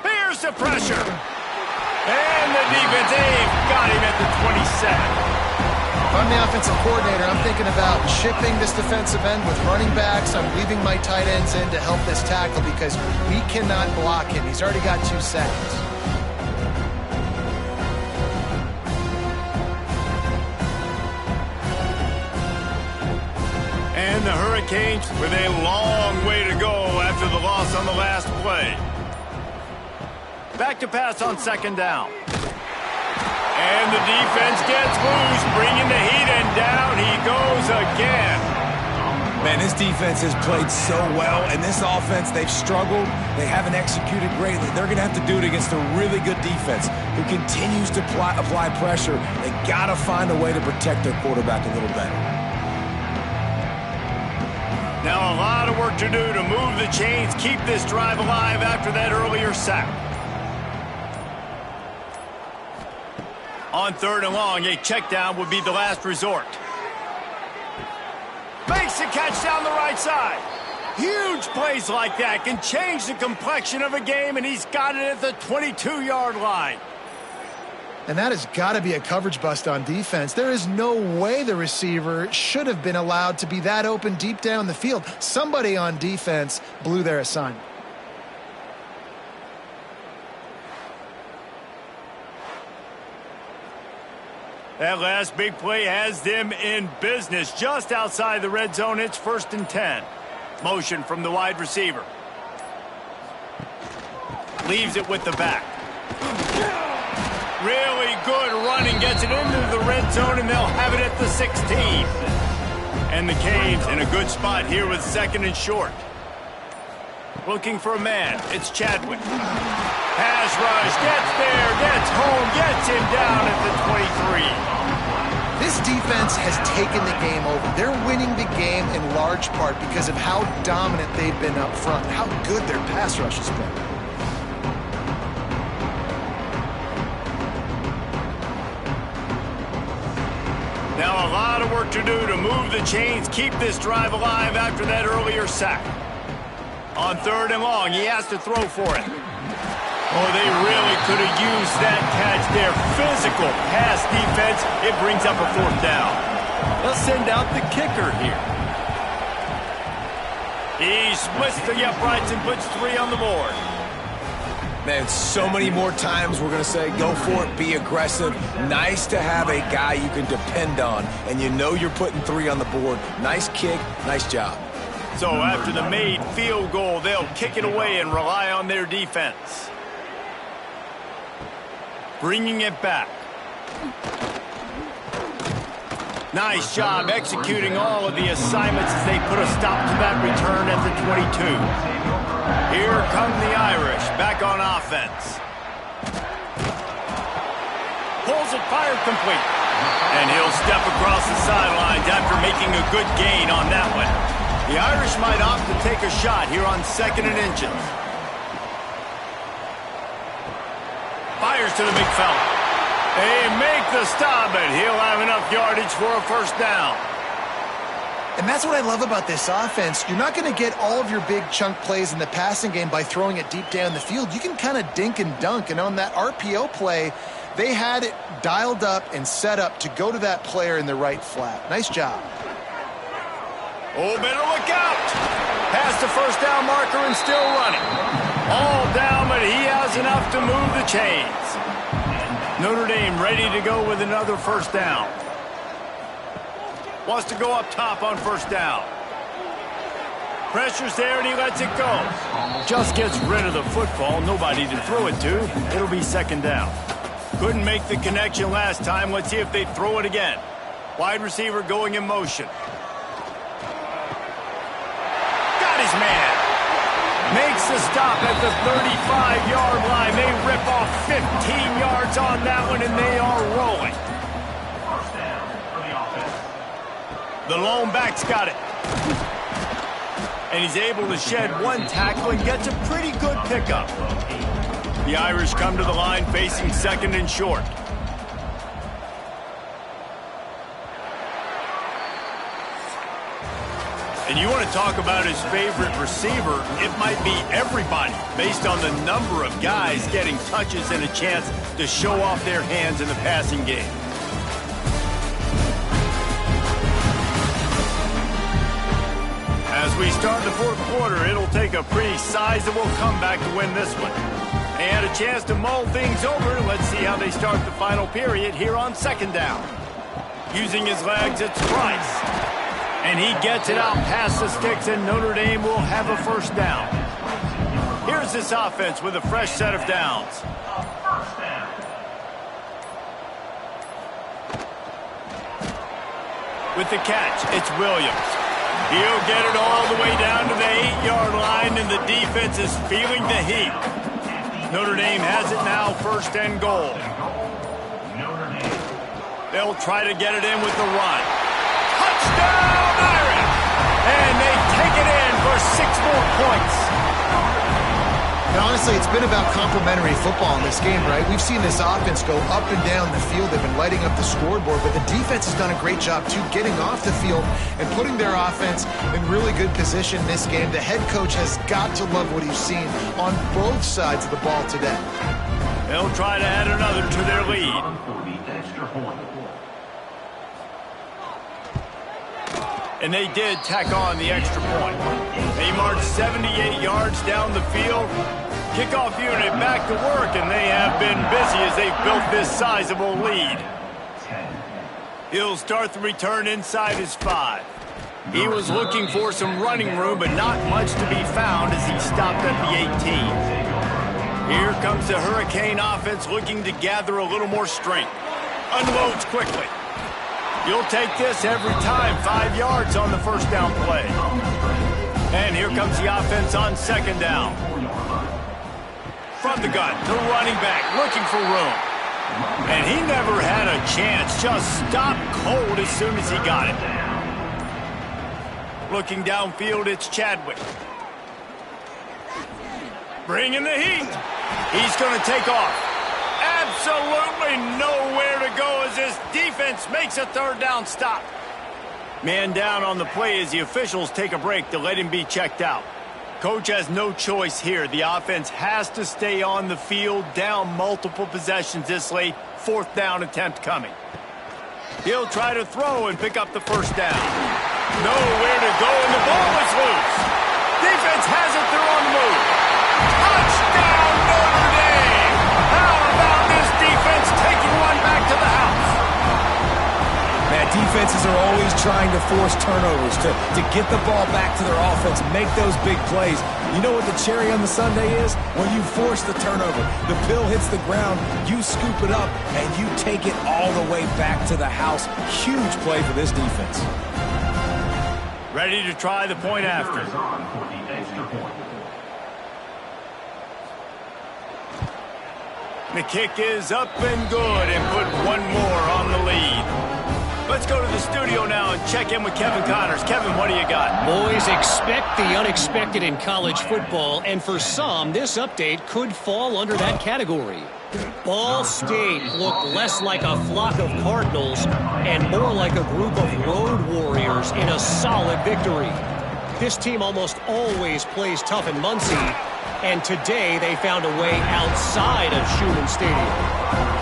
Here's the pressure. And the defense, they've got him at the 27. If I'm the offensive coordinator, I'm thinking about chipping this defensive end with running backs. I'm leaving my tight ends in to help this tackle because we cannot block him. He's already got 2 seconds. And the Hurricanes with a long way to go after the loss on the last play. Back to pass on second down. And the defense gets loose, bringing the heat, and down he goes again. Man, this defense has played so well, and this offense, they've struggled. They haven't executed greatly. They're going to have to do it against a really good defense who continues to apply pressure. They got to find a way to protect their quarterback a little better. Now a lot of work to do to move the chains, keep this drive alive after that earlier sack. On third and long, a check down would be the last resort. Makes the catch down the right side. Huge plays like that can change the complexion of a game, and he's got it at the 22-yard line. And that has got to be a coverage bust on defense. There is no way the receiver should have been allowed to be that open deep down the field. Somebody on defense blew their assignment. That last big play has them in business just outside the red zone. It's 1st and 10. Motion from the wide receiver. Leaves it with the back. Really good running. Gets it into the red zone, and they'll have it at the 16. And the Canes in a good spot here with 2nd and short. Looking for a man. It's Chadwick. Pass rush. Gets there. Gets home. Gets him down at the 23. This defense has taken the game over. They're winning the game in large part because of how dominant they've been up front, how good their pass rush has been. Now a lot of work to do to move the chains, keep this drive alive after that earlier sack. On third and long, he has to throw for it. Oh, they really could have used that catch there. Physical pass defense. It brings up a 4th down. They'll send out the kicker here. He splits the uprights and puts 3 on the board. Man, so many more times we're going to say, go for it, be aggressive. Nice to have a guy you can depend on, and you know you're putting 3 on the board. Nice kick, nice job. So after the made field goal, they'll kick it away and rely on their defense. Bringing it back. Nice job executing all of the assignments as they put a stop to that return at the 22. Here come the Irish back on offense. Pulls it, fired complete. And he'll step across the sidelines after making a good gain on that one. The Irish might opt to take a shot here on 2nd and inches. Fires to the big fella. They make the stop, and he'll have enough yardage for a first down. And that's what I love about this offense. You're not going to get all of your big chunk plays in the passing game by throwing it deep down the field. You can kind of dink and dunk, and on that RPO play, they had it dialed up and set up to go to that player in the right flat. Nice job. Oh, better look out. Past the first down marker and still running. All down, but he has enough to move the chains. Notre Dame ready to go with another first down. Wants to go up top on first down. Pressure's there and he lets it go. Just gets rid of the football. Nobody to throw it to. It'll be 2nd down. Couldn't make the connection last time. Let's see if they throw it again. Wide receiver going in motion. Got his man. Makes the stop at the 35-yard line. They rip off 15 yards on that one, and they are rolling. The lone back's got it. And he's able to shed 1 tackle and gets a pretty good pickup. The Irish come to the line facing 2nd and short. And you want to talk about his favorite receiver, it might be everybody based on the number of guys getting touches and a chance to show off their hands in the passing game. As we start the 4th quarter, it'll take a pretty sizable comeback to win this one. They had a chance to mull things over. Let's see how they start the final period here on 2nd down. Using his legs, it's Price. And he gets it out past the sticks, and Notre Dame will have a first down. Here's this offense with a fresh set of downs. With the catch, it's Williams. He'll get it all the way down to the 8-yard line, and the defense is feeling the heat. Notre Dame has it now, 1st and goal. They'll try to get it in with the run. Touchdown, Irish! And they take it in for 6 more points. And honestly, it's been about complementary football in this game, right? We've seen this offense go up and down the field. They've been lighting up the scoreboard, but the defense has done a great job, too, getting off the field and putting their offense in really good position in this game. The head coach has got to love what he's seen on both sides of the ball today. They'll try to add another to their lead. And they did tack on the extra point. They marched 78 yards down the field. Kickoff unit back to work, and they have been busy as they've built this sizable lead. He'll start the return inside his 5. He was looking for some running room, but not much to be found as he stopped at the 18. Here comes the Hurricane offense looking to gather a little more strength. Unloads quickly. You'll take this every time. 5 yards on the first down play. And here comes the offense on 2nd down. From the gun, the running back looking for room. And he never had a chance. Just stopped cold as soon as he got it. Looking downfield, it's Chadwick. Bringing the heat. He's going to take off. Absolutely nowhere to go as this defense makes a 3rd down stop. Man down on the play as the officials take a break to let him be checked out. Coach has no choice here. The offense has to stay on the field, down multiple possessions this late. 4th down attempt coming. He'll try to throw and pick up the first down. Nowhere to go, and the ball is loose. Defense has it. They're on the move. Touchdown, Notre Dame. How about this defense taking one back to the house? Man, defenses are always trying to force turnovers to get the ball back to their offense, make those big plays. You know what the cherry on the sundae is? When you force the turnover, the pill hits the ground, you scoop it up, and you take it all the way back to the house. Huge play for this defense. Ready to try the point after. The kick is up and good and put one more on the lead. Let's go to the studio now and check in with Kevin Connors. Kevin, what do you got? Boys, expect the unexpected in college football, and for some, this update could fall under that category. Ball State looked less like a flock of Cardinals and more like a group of road warriors in a solid victory. This team almost always plays tough in Muncie, and today they found a way outside of Schumann Stadium.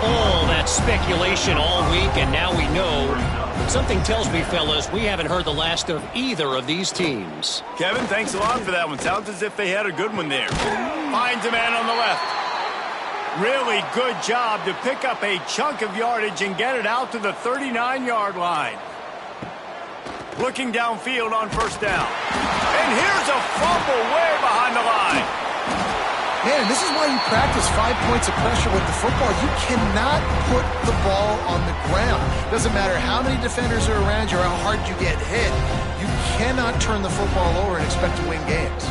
All that speculation all week, and now we know. Something tells me, fellas, we haven't heard the last of either of these teams. Kevin, thanks a lot for that one. Sounds as if they had a good one there. Finds a man on the left. Really good job to pick up a chunk of yardage and get it out to the 39-yard line. Looking downfield on first down. And here's a fumble way behind the line. Man, this is why you practice 5 points of pressure with the football. You cannot put the ball on the ground. Doesn't matter how many defenders are around you or how hard you get hit. You cannot turn the football over and expect to win games.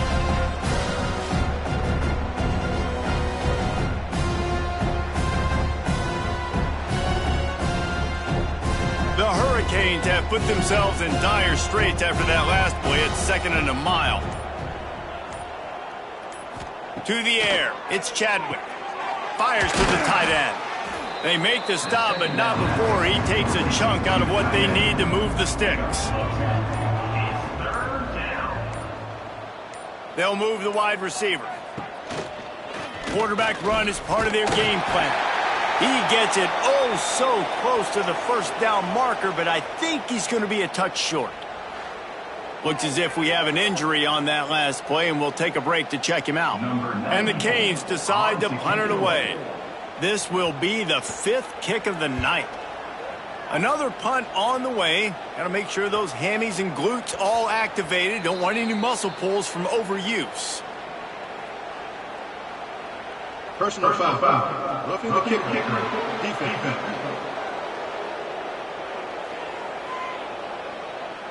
The Hurricanes have put themselves in dire straits after that last play at 2nd and a mile. To the air, it's Chadwick. Fires to the tight end. They make the stop, but not before he takes a chunk out of what they need to move the sticks. They'll move the wide receiver. Quarterback run is part of their game plan. He gets it oh so close to the first down marker, but I think he's going to be a touch short. Looks as if we have an injury on that last play, and we'll take a break to check him out. And the Canes decide to punt it away. This will be the 5th kick of the night. Another punt on the way. Got to make sure those hammies and glutes all activated. Don't want any muscle pulls from overuse. Personal foul. Roughing the kicker. Defense.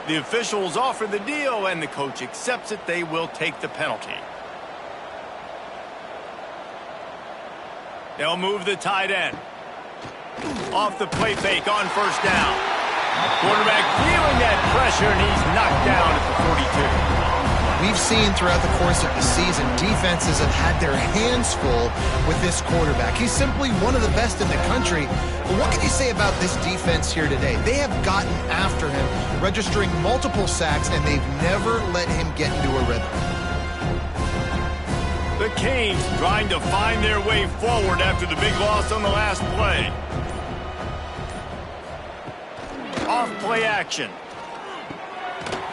The officials offer the deal, and the coach accepts it. They will take the penalty. They'll move the tight end. Off the play fake on first down. Quarterback feeling that pressure, and he's knocked down at the 42. We've seen throughout the course of the season, defenses have had their hands full with this quarterback. He's simply one of the best in the country. But what can you say about this defense here today? They have gotten after him, registering multiple sacks, and they've never let him get into a rhythm. The Canes trying to find their way forward after the big loss on the last play. Off play action.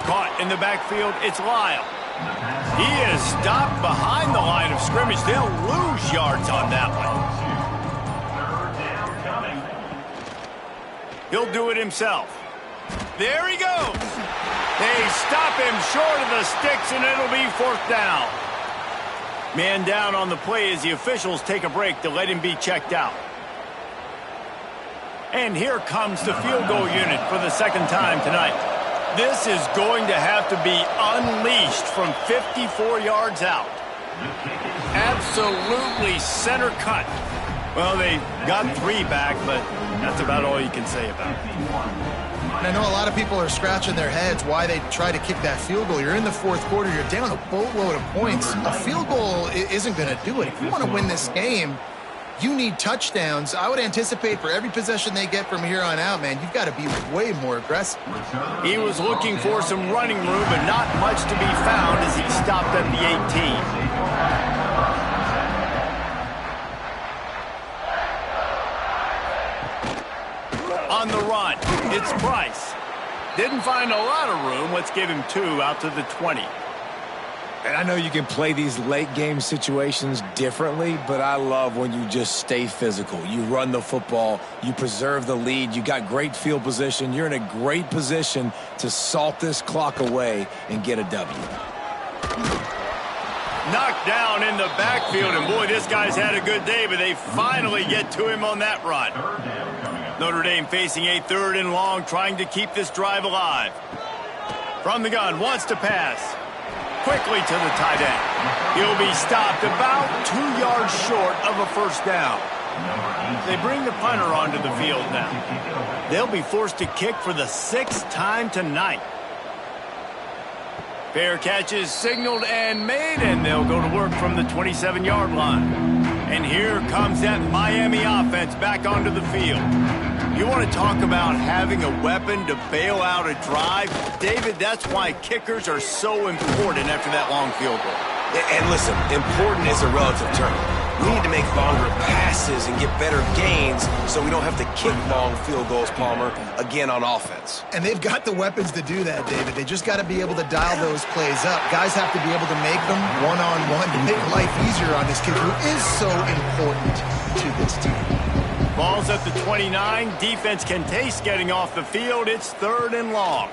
Caught in the backfield, it's Lyle. He is stopped behind the line of scrimmage. They'll lose yards on that one. He'll do it himself. There he goes. They stop him short of the sticks, and it'll be 4th down. Man down on the play as the officials take a break to let him be checked out. And here comes the field goal unit for the 2nd time tonight. This is going to have to be unleashed from 54 yards out. Absolutely center cut. Well, they got 3 back, but that's about all you can say about it. And I know a lot of people are scratching their heads why they try to kick that field goal. You're in the 4th quarter. You're down a boatload of points. A field goal isn't going to do it. If you want to win this game, you need touchdowns. I would anticipate for every possession they get from here on out, man, you've got to be way more aggressive. He was looking for some running room, but not much to be found as he stopped at the 18. On the run, it's Price. Didn't find a lot of room. Let's give him 2 out to the 20. And I know you can play these late game situations differently, but I love when you just stay physical. You run the football, you preserve the lead, you got great field position, you're in a great position to salt this clock away and get a W. Knocked down in the backfield, and boy, this guy's had a good day, but they finally get to him on that run. Notre Dame facing a 3rd and long, trying to keep this drive alive. From the gun, wants to pass. Quickly to the tight end. He'll be stopped about 2 yards short of a first down. They bring the punter onto the field now. They'll be forced to kick for the 6th time tonight. Fair catch is signaled and made, and they'll go to work from the 27-yard line. And here comes that Miami offense back onto the field. You want to talk about having a weapon to bail out a drive? David, that's why kickers are so important after that long field goal. And listen, important is a relative term. We need to make longer passes and get better gains so we don't have to kick long field goals, Palmer, again on offense. And they've got the weapons to do that, David. They just got to be able to dial those plays up. Guys have to be able to make them one-on-one to make life easier on this kid who is so important to this team. Ball's at the 29. Defense can taste getting off the field. It's 3rd and long.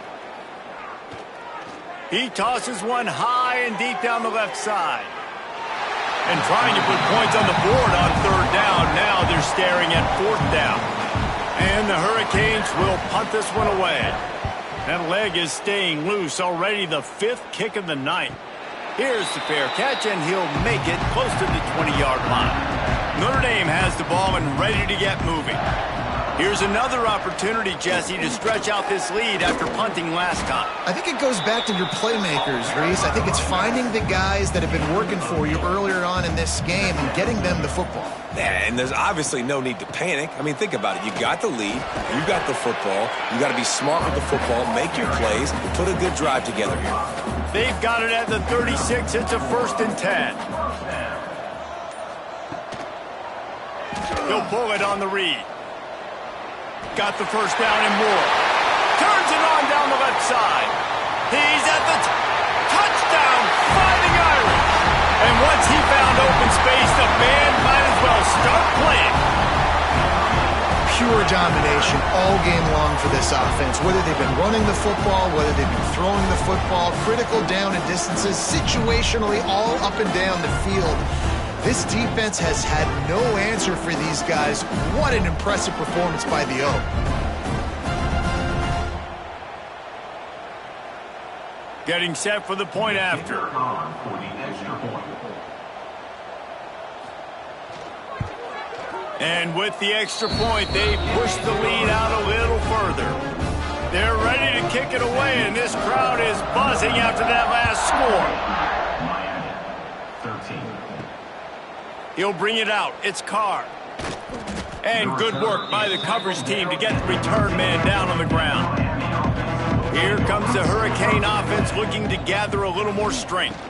He tosses one high and deep down the left side. And trying to put points on the board on 3rd down. Now they're staring at 4th down. And the Hurricanes will punt this one away. That leg is staying loose. Already the 5th kick of the night. Here's the fair catch, and he'll make it close to the 20-yard line. Notre Dame has the ball and ready to get moving. Here's another opportunity, Jesse, to stretch out this lead after punting last time. I think it goes back to your playmakers, Reese. I think it's finding the guys that have been working for you earlier on in this game and getting them the football. Yeah, and there's obviously no need to panic. I mean, think about it. You got the lead. You got the football. You got to be smart with the football, make your plays, put a good drive together here. They've got it at the 36. It's a 1st and 10. He'll pull it on the read. Got the first down and more. Turns it on down the left side. He's at the touchdown, Fighting Irish. And once he found open space, the band might as well start playing. Pure domination all game long for this offense. Whether they've been running the football, whether they've been throwing the football, critical down and distances, situationally all up and down the field. This defense has had no answer for these guys. What an impressive performance by the O. Getting set for the point after. And with the extra point, they push the lead out a little further. They're ready to kick it away, and this crowd is buzzing after that last score. 13. He'll bring it out. It's Carr. And good work by the coverage team to get the return man down on the ground. Here comes the Hurricane offense looking to gather a little more strength.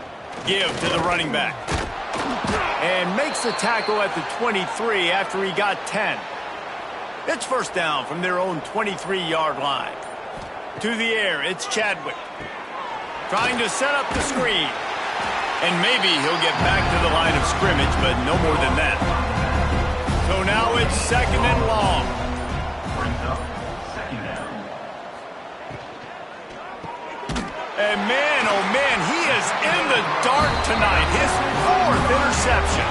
Give to the running back. And makes the tackle at the 23 after he got 10. It's 1st down from their own 23-yard line. To the air, it's Chadwick. Trying to set up the screen. And maybe he'll get back to the line of scrimmage, but no more than that. So now it's 2nd and long. And man, oh man, he is in the dark tonight. His 4th interception.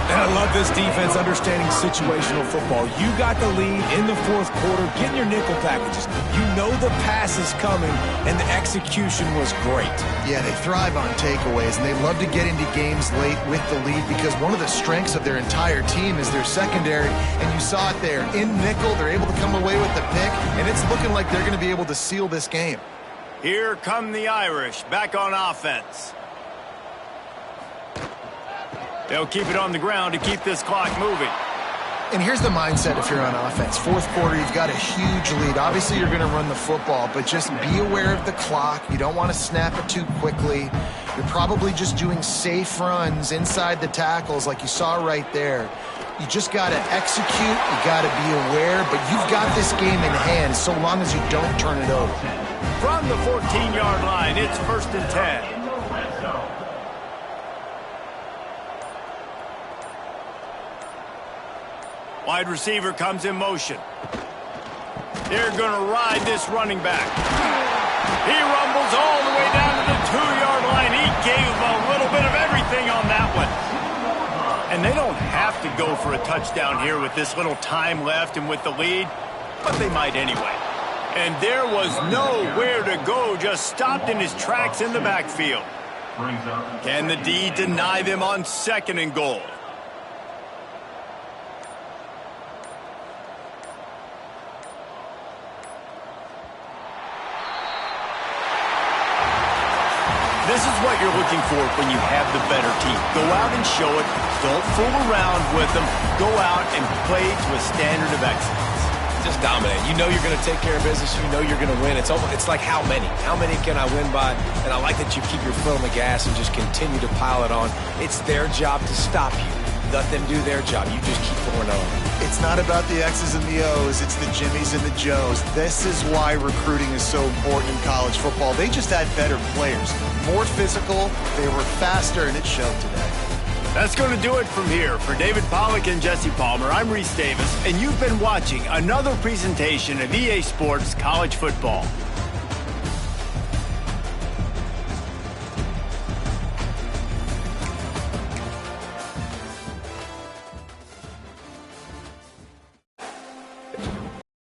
And I love this defense understanding situational football. You got the lead in the 4th quarter, getting your nickel packages. You know the pass is coming, and the execution was great. Yeah, they thrive on takeaways, and they love to get into games late with the lead because one of the strengths of their entire team is their secondary, and you saw it there. In nickel, they're able to come away with the pick, and it's looking like they're going to be able to seal this game. Here come the Irish, back on offense. They'll keep it on the ground to keep this clock moving. And here's the mindset if you're on offense. 4th quarter, you've got a huge lead. Obviously, you're going to run the football, but just be aware of the clock. You don't want to snap it too quickly. You're probably just doing safe runs inside the tackles like you saw right there. You just got to execute. You got to be aware, but you've got this game in hand so long as you don't turn it over. From the 14-yard line, it's 1st and 10. Wide receiver comes in motion. They're going to ride this running back. He rumbles all the way down to the 2-yard line. He gave a little bit of everything on that one. And they don't have to go for a touchdown here with this little time left and with the lead, but they might anyway. And there was nowhere to go, just stopped in his tracks in the backfield. Can the D deny them on 2nd and goal? This is what you're looking for when you have the better team. Go out and show it. Don't fool around with them. Go out and play to a standard of excellence. Just dominate. You know you're going to take care of business. You know you're going to win. It's like how many? How many can I win by? And I like that you keep your foot on the gas and just continue to pile it on. It's their job to stop you. Let them do their job. You just keep going on. It's not about the X's and the O's. It's the Jimmies and the Joes. This is why recruiting is so important in college football. They just had better players. More physical. They were faster, and it showed today. That's going to do it from here. For David Pollack and Jesse Palmer, I'm Reese Davis, and you've been watching another presentation of EA Sports College Football.